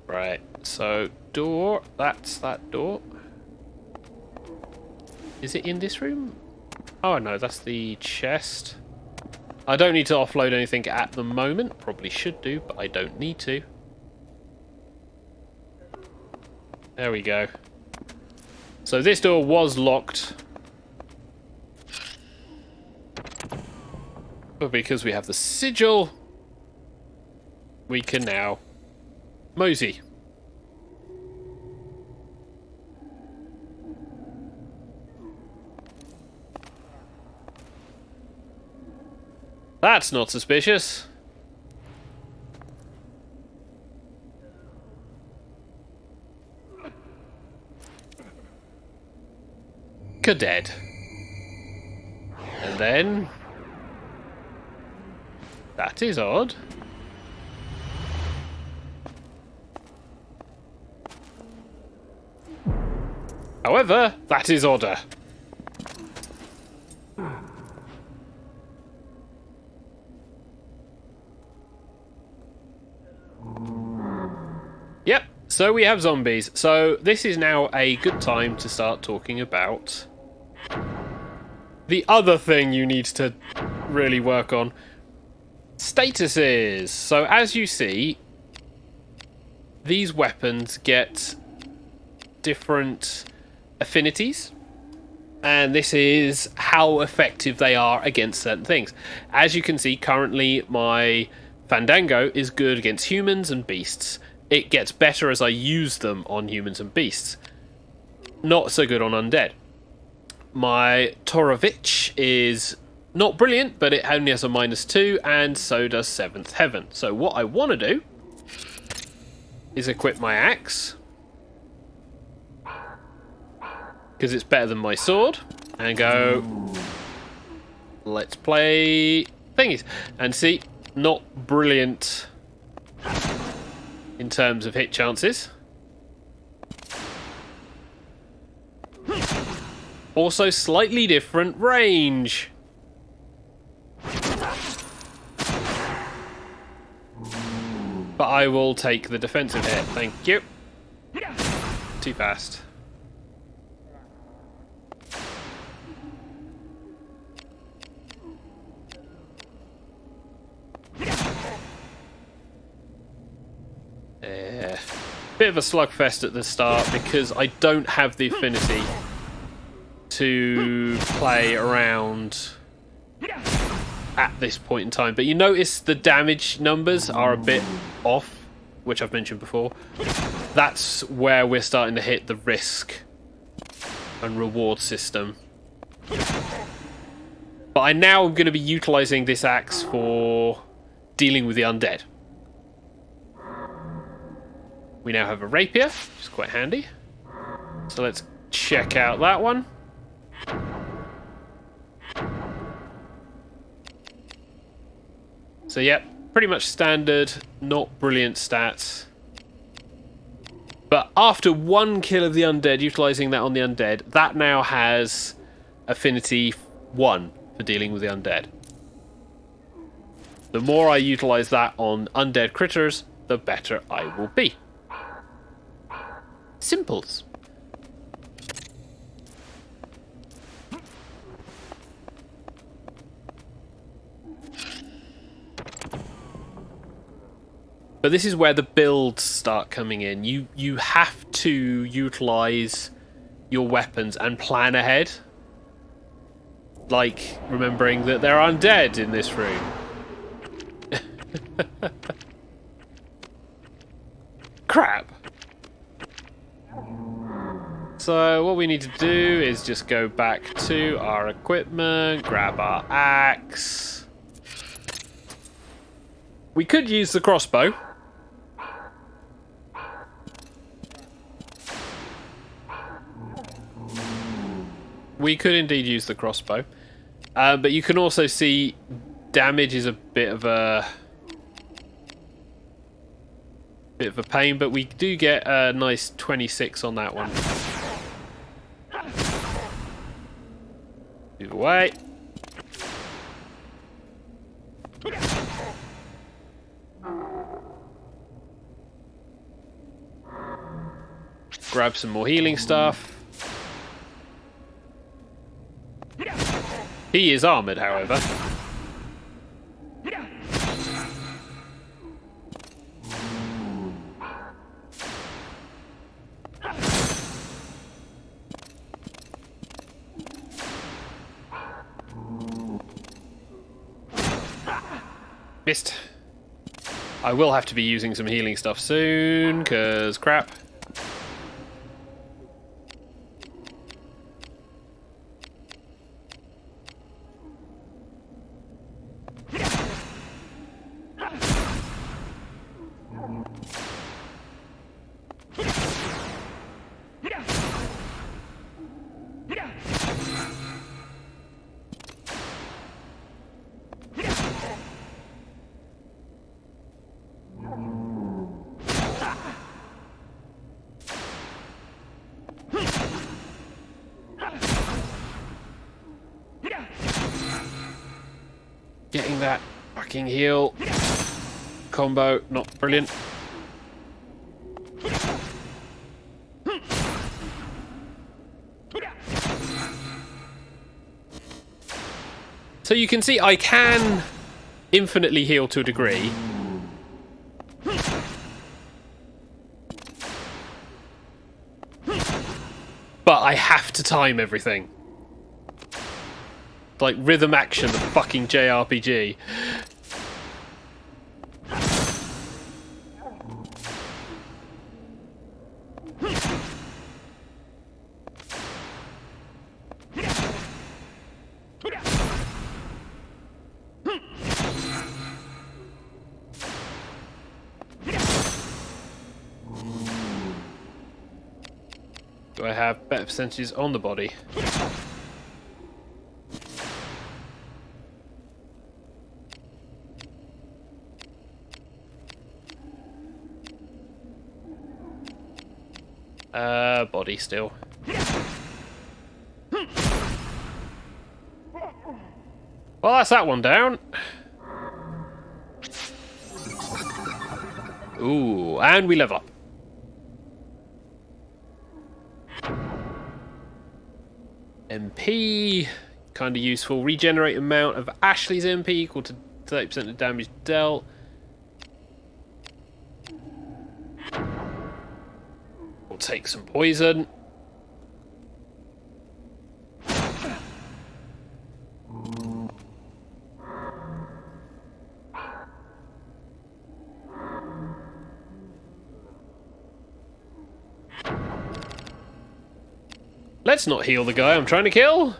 Right, so door, that's that door. Is it in this room? Oh no, that's the chest. I don't need to offload anything at the moment. Probably should do, but I don't need to. There we go. So this door was locked. But because we have the sigil, we can now mosey. That's not suspicious. Cadet. And then... that is odd. However, that is order. Yep, so we have zombies. So this is now a good time to start talking about the other thing you need to really work on. Statuses. So as you see, these weapons get different affinities, and this is how effective they are against certain things. As you can see, currently my Fandango is good against humans and beasts. It gets better as I use them on humans and beasts. Not so good on undead. My Torovich is not brilliant, but it only has a -2, and so does Seventh Heaven. So what I want to do is equip my axe, because it's better than my sword, and go, let's play thingies. And see, not brilliant in terms of hit chances. Also slightly different range. But I will take the defensive hit, thank you. Too fast. Bit of a slugfest at the start because I don't have the affinity to play around at this point in time. But you notice the damage numbers are a bit off, which I've mentioned before. That's where we're starting to hit the risk and reward system. But I now am going to be utilising this axe for dealing with the undead. We now have a rapier, which is quite handy. So let's check out that one. So yep, pretty much standard, not brilliant stats. But after one kill of the undead, utilising that on the undead, that now has affinity 1 for dealing with the undead. The more I utilise that on undead critters, the better I will be. Simples. But this is where the builds start coming in. You have to utilise your weapons and plan ahead. Like remembering that there are undead in this room. Crap. So what we need to do is just go back to our equipment, grab our axe. We could use the crossbow. We could indeed use the crossbow. But you can also see damage is a bit of a pain, but we do get a nice 26 on that one. Move away. Grab some more healing stuff. He is armoured, however. Missed. I will have to be using some healing stuff soon, because crap. Getting that fucking heal combo, not brilliant. So you can see I can infinitely heal to a degree. But I have to time everything. Like rhythm action, the fucking JRPG. Do I have better percentages on the body? Body still. Well, that's that one down. Ooh, and we level up. MP, kind of useful. Regenerate amount of Ashley's MP equal to 30% of damage dealt. We'll take some poison. Let's not heal the guy I'm trying to kill.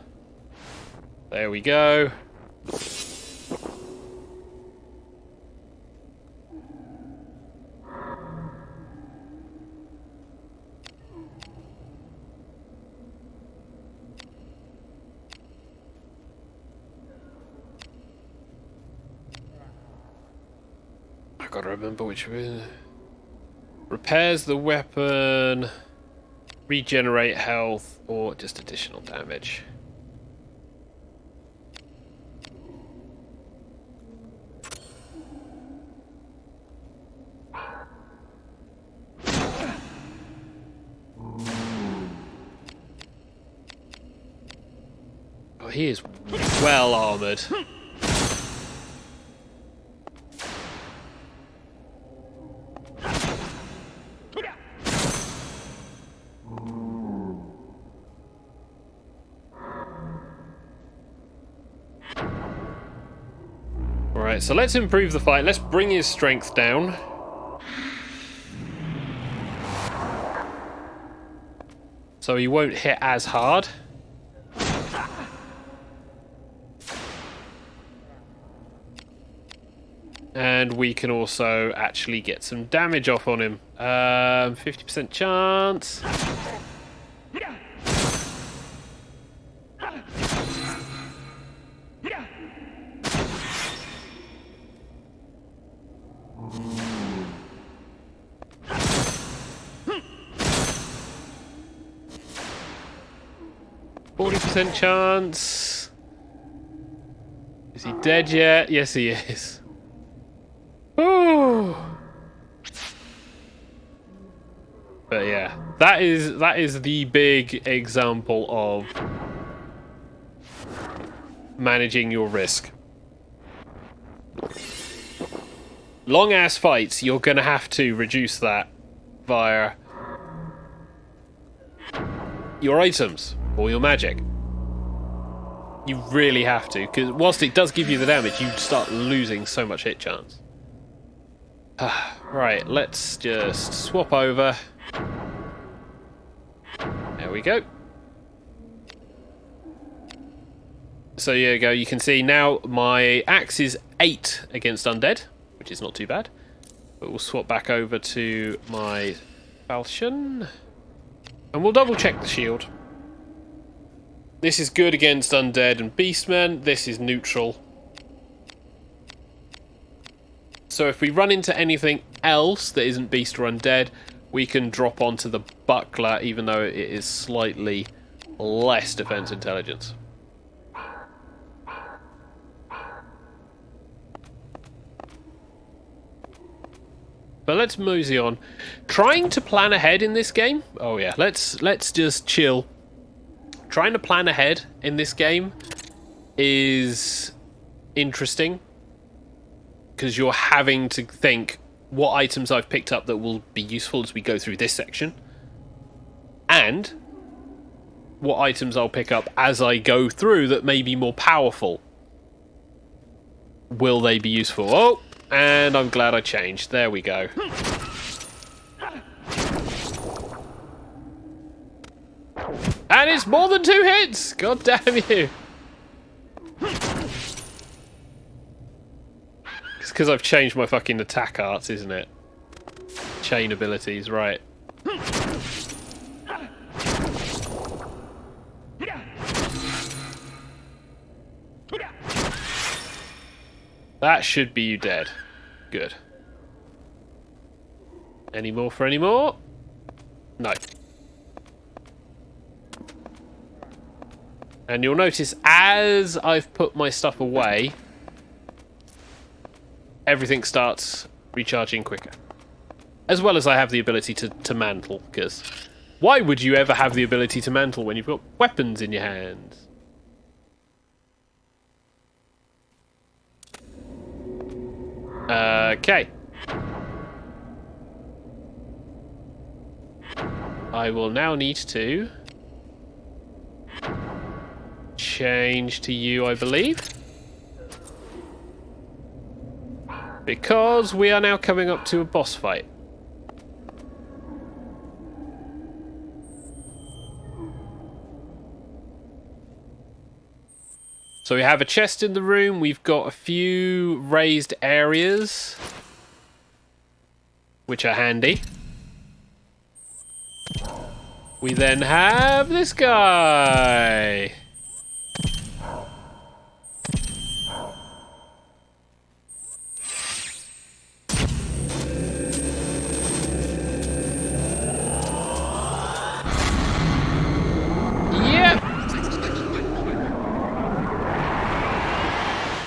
There we go. I gotta remember which one. Repairs the weapon. Regenerate health or just additional damage. Oh, he is well armored. Alright, so let's improve the fight. Let's bring his strength down. So he won't hit as hard. And we can also actually get some damage off on him. 50% chance. Chance. Is he dead yet? Yes, he is. Ooh. But yeah, that is the big example of managing your risk. Long ass fights, you're gonna have to reduce that via your items or your magic. You really have to, because whilst it does give you the damage, you start losing so much hit chance. Right, let's just swap over. There we go. So there you go, you can see now my axe is 8 against undead, which is not too bad. But we'll swap back over to my falchion. And we'll double check the shield. This is good against undead and beastmen. This is neutral. So if we run into anything else that isn't beast or undead, we can drop onto the buckler, even though it is slightly less defense intelligence. but let's mosey on. Trying to plan ahead in this game. Oh yeah, let's just chill. Trying to plan ahead in this game is interesting because you're having to think what items I've picked up that will be useful as we go through this section, and what items I'll pick up as I go through that may be more powerful. Will they be useful? Oh, and I'm glad I changed. There we go. And it's more than 2 hits! God damn you! It's because I've changed my fucking attack arts, isn't it? Chain abilities, right. That should be you dead. Good. Any more for any more? No. And you'll notice as I've put my stuff away, everything starts recharging quicker. As well as I have the ability to mantle, because why would you ever have the ability to mantle when you've got weapons in your hands? Okay. I will now need to change to you, I believe. Because we are now coming up to a boss fight. So we have a chest in the room, we've got a few raised areas, which are handy. We then have this guy.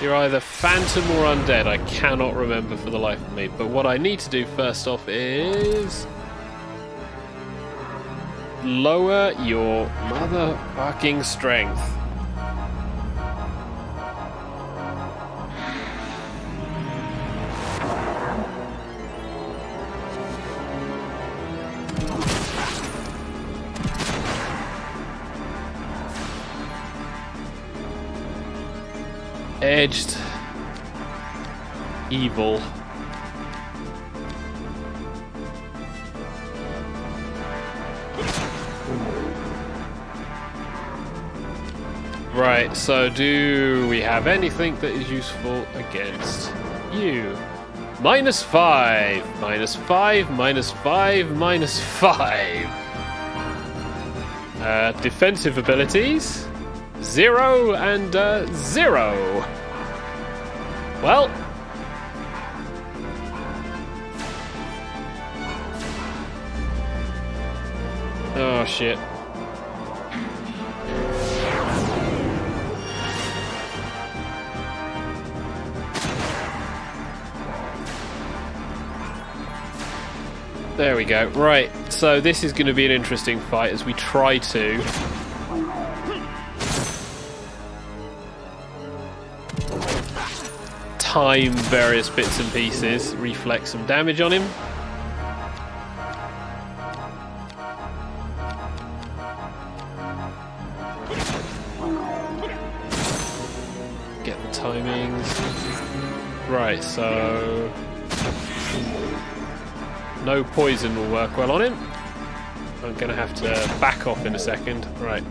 You're either phantom or undead. I cannot remember for the life of me. But what I need to do first off is lower your motherfucking strength. Edged evil. Right, so do we have anything that is useful against you? -5, -5, -5, -5. Defensive abilities. 0 and 0. Well, oh shit. There we go. Right, so this is going to be an interesting fight as we try to time various bits and pieces, reflect some damage on him. Get the timings. Right, so no poison will work well on him. I'm going to have to back off in a second. Right.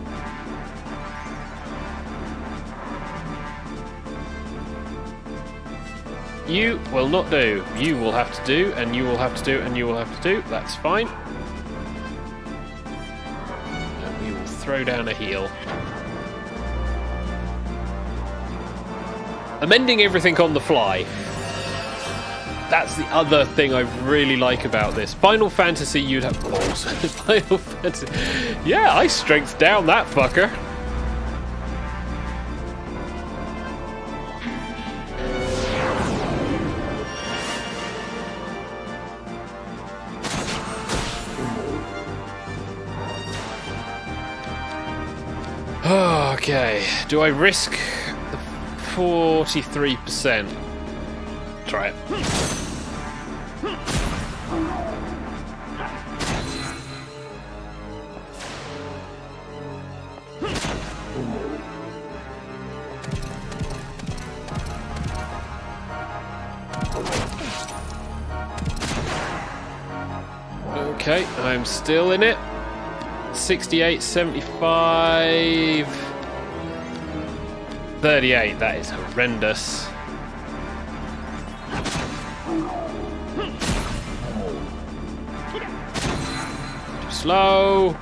You will not do. You will have to do, and you will have to do, and you will have to do. That's fine. And we will throw down a heal. Amending everything on the fly. That's the other thing I really like about this. Final Fantasy, you'd have balls. Final Fantasy. Yeah, I strength down that fucker. Okay, do I risk the 43%? Try it. Okay, I'm still in it. 68, 75, 38. That is horrendous. Too slow.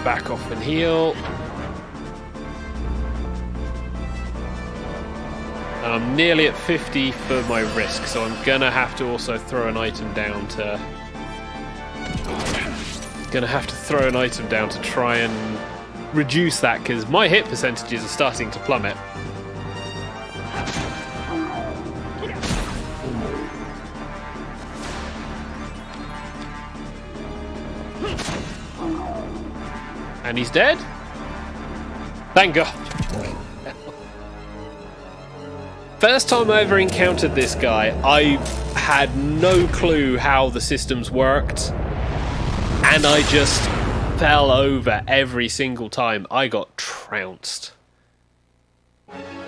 Back off and heal. And I'm nearly at 50 for my risk, so I'm gonna have to also throw an item down to... try and reduce that, because my hit percentages are starting to plummet. And he's dead? Thank God. First time I ever encountered this guy, I had no clue how the systems worked. And I just fell over every single time. I got trounced.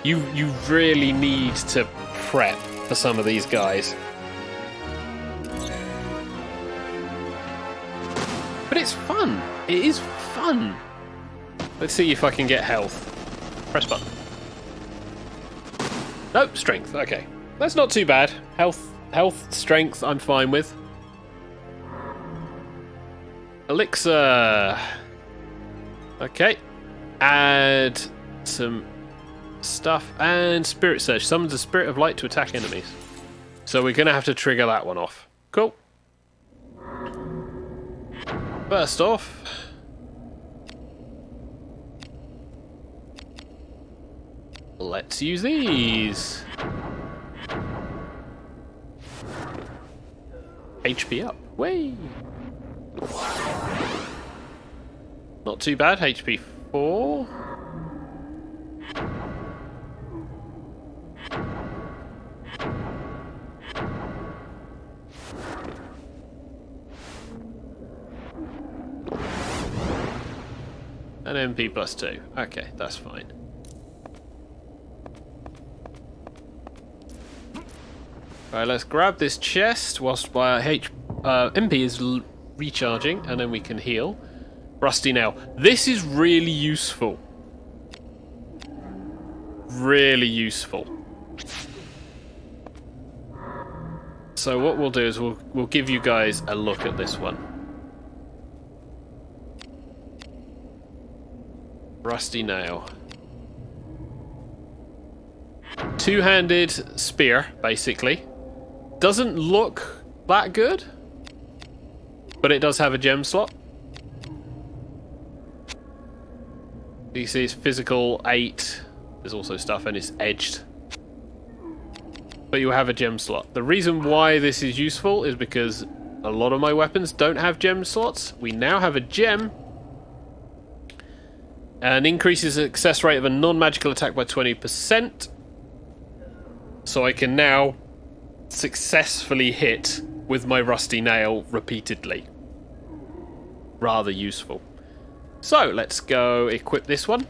You really need to prep for some of these guys. But it's fun. It is fun. Let's see if I can get health. Press button. Nope, strength. Okay. That's not too bad. Health, strength, I'm fine with. Elixir. Okay. Add some stuff. And Spirit Surge. Summons a Spirit of Light to attack enemies. So we're going to have to trigger that one off. Cool. First off... let's use these. HP up. Way. Not too bad. HP 4. And MP plus 2. Okay, that's fine. Alright, let's grab this chest whilst my MP is recharging, and then we can heal. Rusty Nail. This is really useful. Really useful. So what we'll do is we'll give you guys a look at this one. Rusty Nail. Two-handed spear, basically. Doesn't look that good, but it does have a gem slot. You see it's physical 8. There's also stuff and it's edged. But you have a gem slot. The reason why this is useful is because a lot of my weapons don't have gem slots. We now have a gem. And increases the success rate of a non-magical attack by 20%. So I can now successfully hit with my Rusty Nail repeatedly. Rather useful. So, let's go equip this one.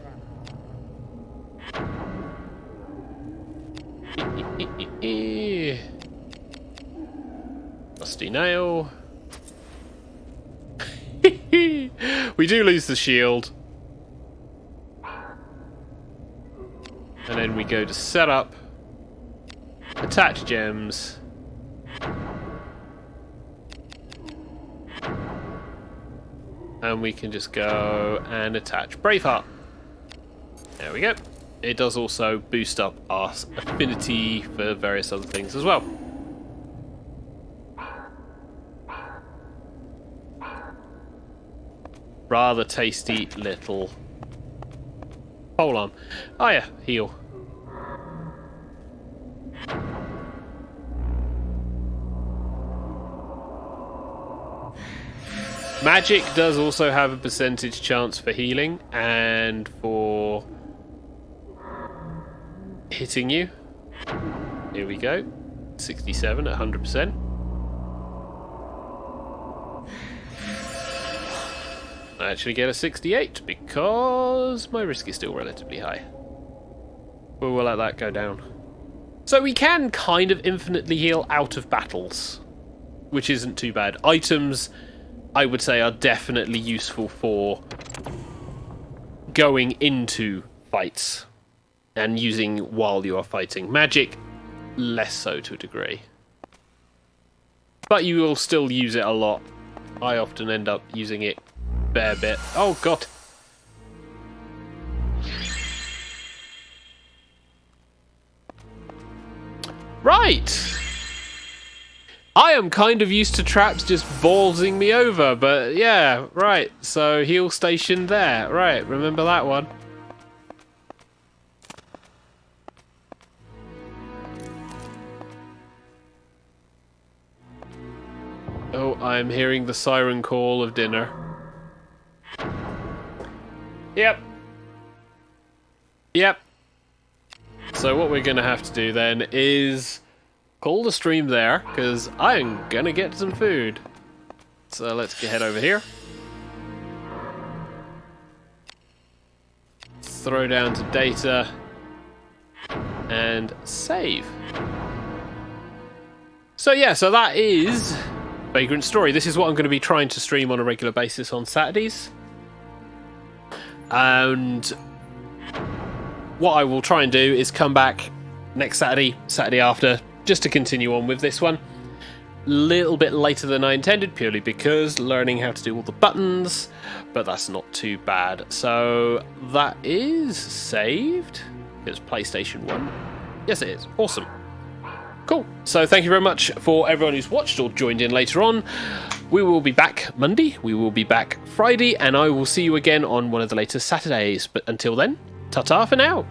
Rusty Nail. We do lose the shield. And then we go to setup. Attach gems. And we can just go and attach Braveheart. There we go. It does also boost up our affinity for various other things as well. Rather tasty little polearm. Oh yeah, heal. Magic does also have a percentage chance for healing and for hitting you. Here we go. 67 at 100%. I actually get a 68 because my risk is still relatively high. But we'll let that go down. So we can kind of infinitely heal out of battles, which isn't too bad. Items, I would say, are definitely useful for going into fights and using while you are fighting. Magic, less so to a degree. But you will still use it a lot. I often end up using it a fair bit. Oh, God. Right. I am kind of used to traps just ballsing me over, but yeah, right. So heal station there. Right, remember that one. Oh, I'm hearing the siren call of dinner. Yep. Yep. So what we're going to have to do then is call the stream there, because I'm going to get some food. So let's head over here. Throw down to data. And save. So yeah, so that is Vagrant Story. This is what I'm going to be trying to stream on a regular basis on Saturdays. And what I will try and do is come back next Saturday, Saturday after, just to continue on with this one. Little bit later than I intended, purely because learning how to do all the buttons, but that's not too bad. So that is saved. It's PlayStation 1. Yes, it is. Awesome. Cool. So thank you very much for everyone who's watched or joined in later on. We will be back Monday. We will be back Friday, and I will see you again on one of the later Saturdays. But until then, ta-ta for now.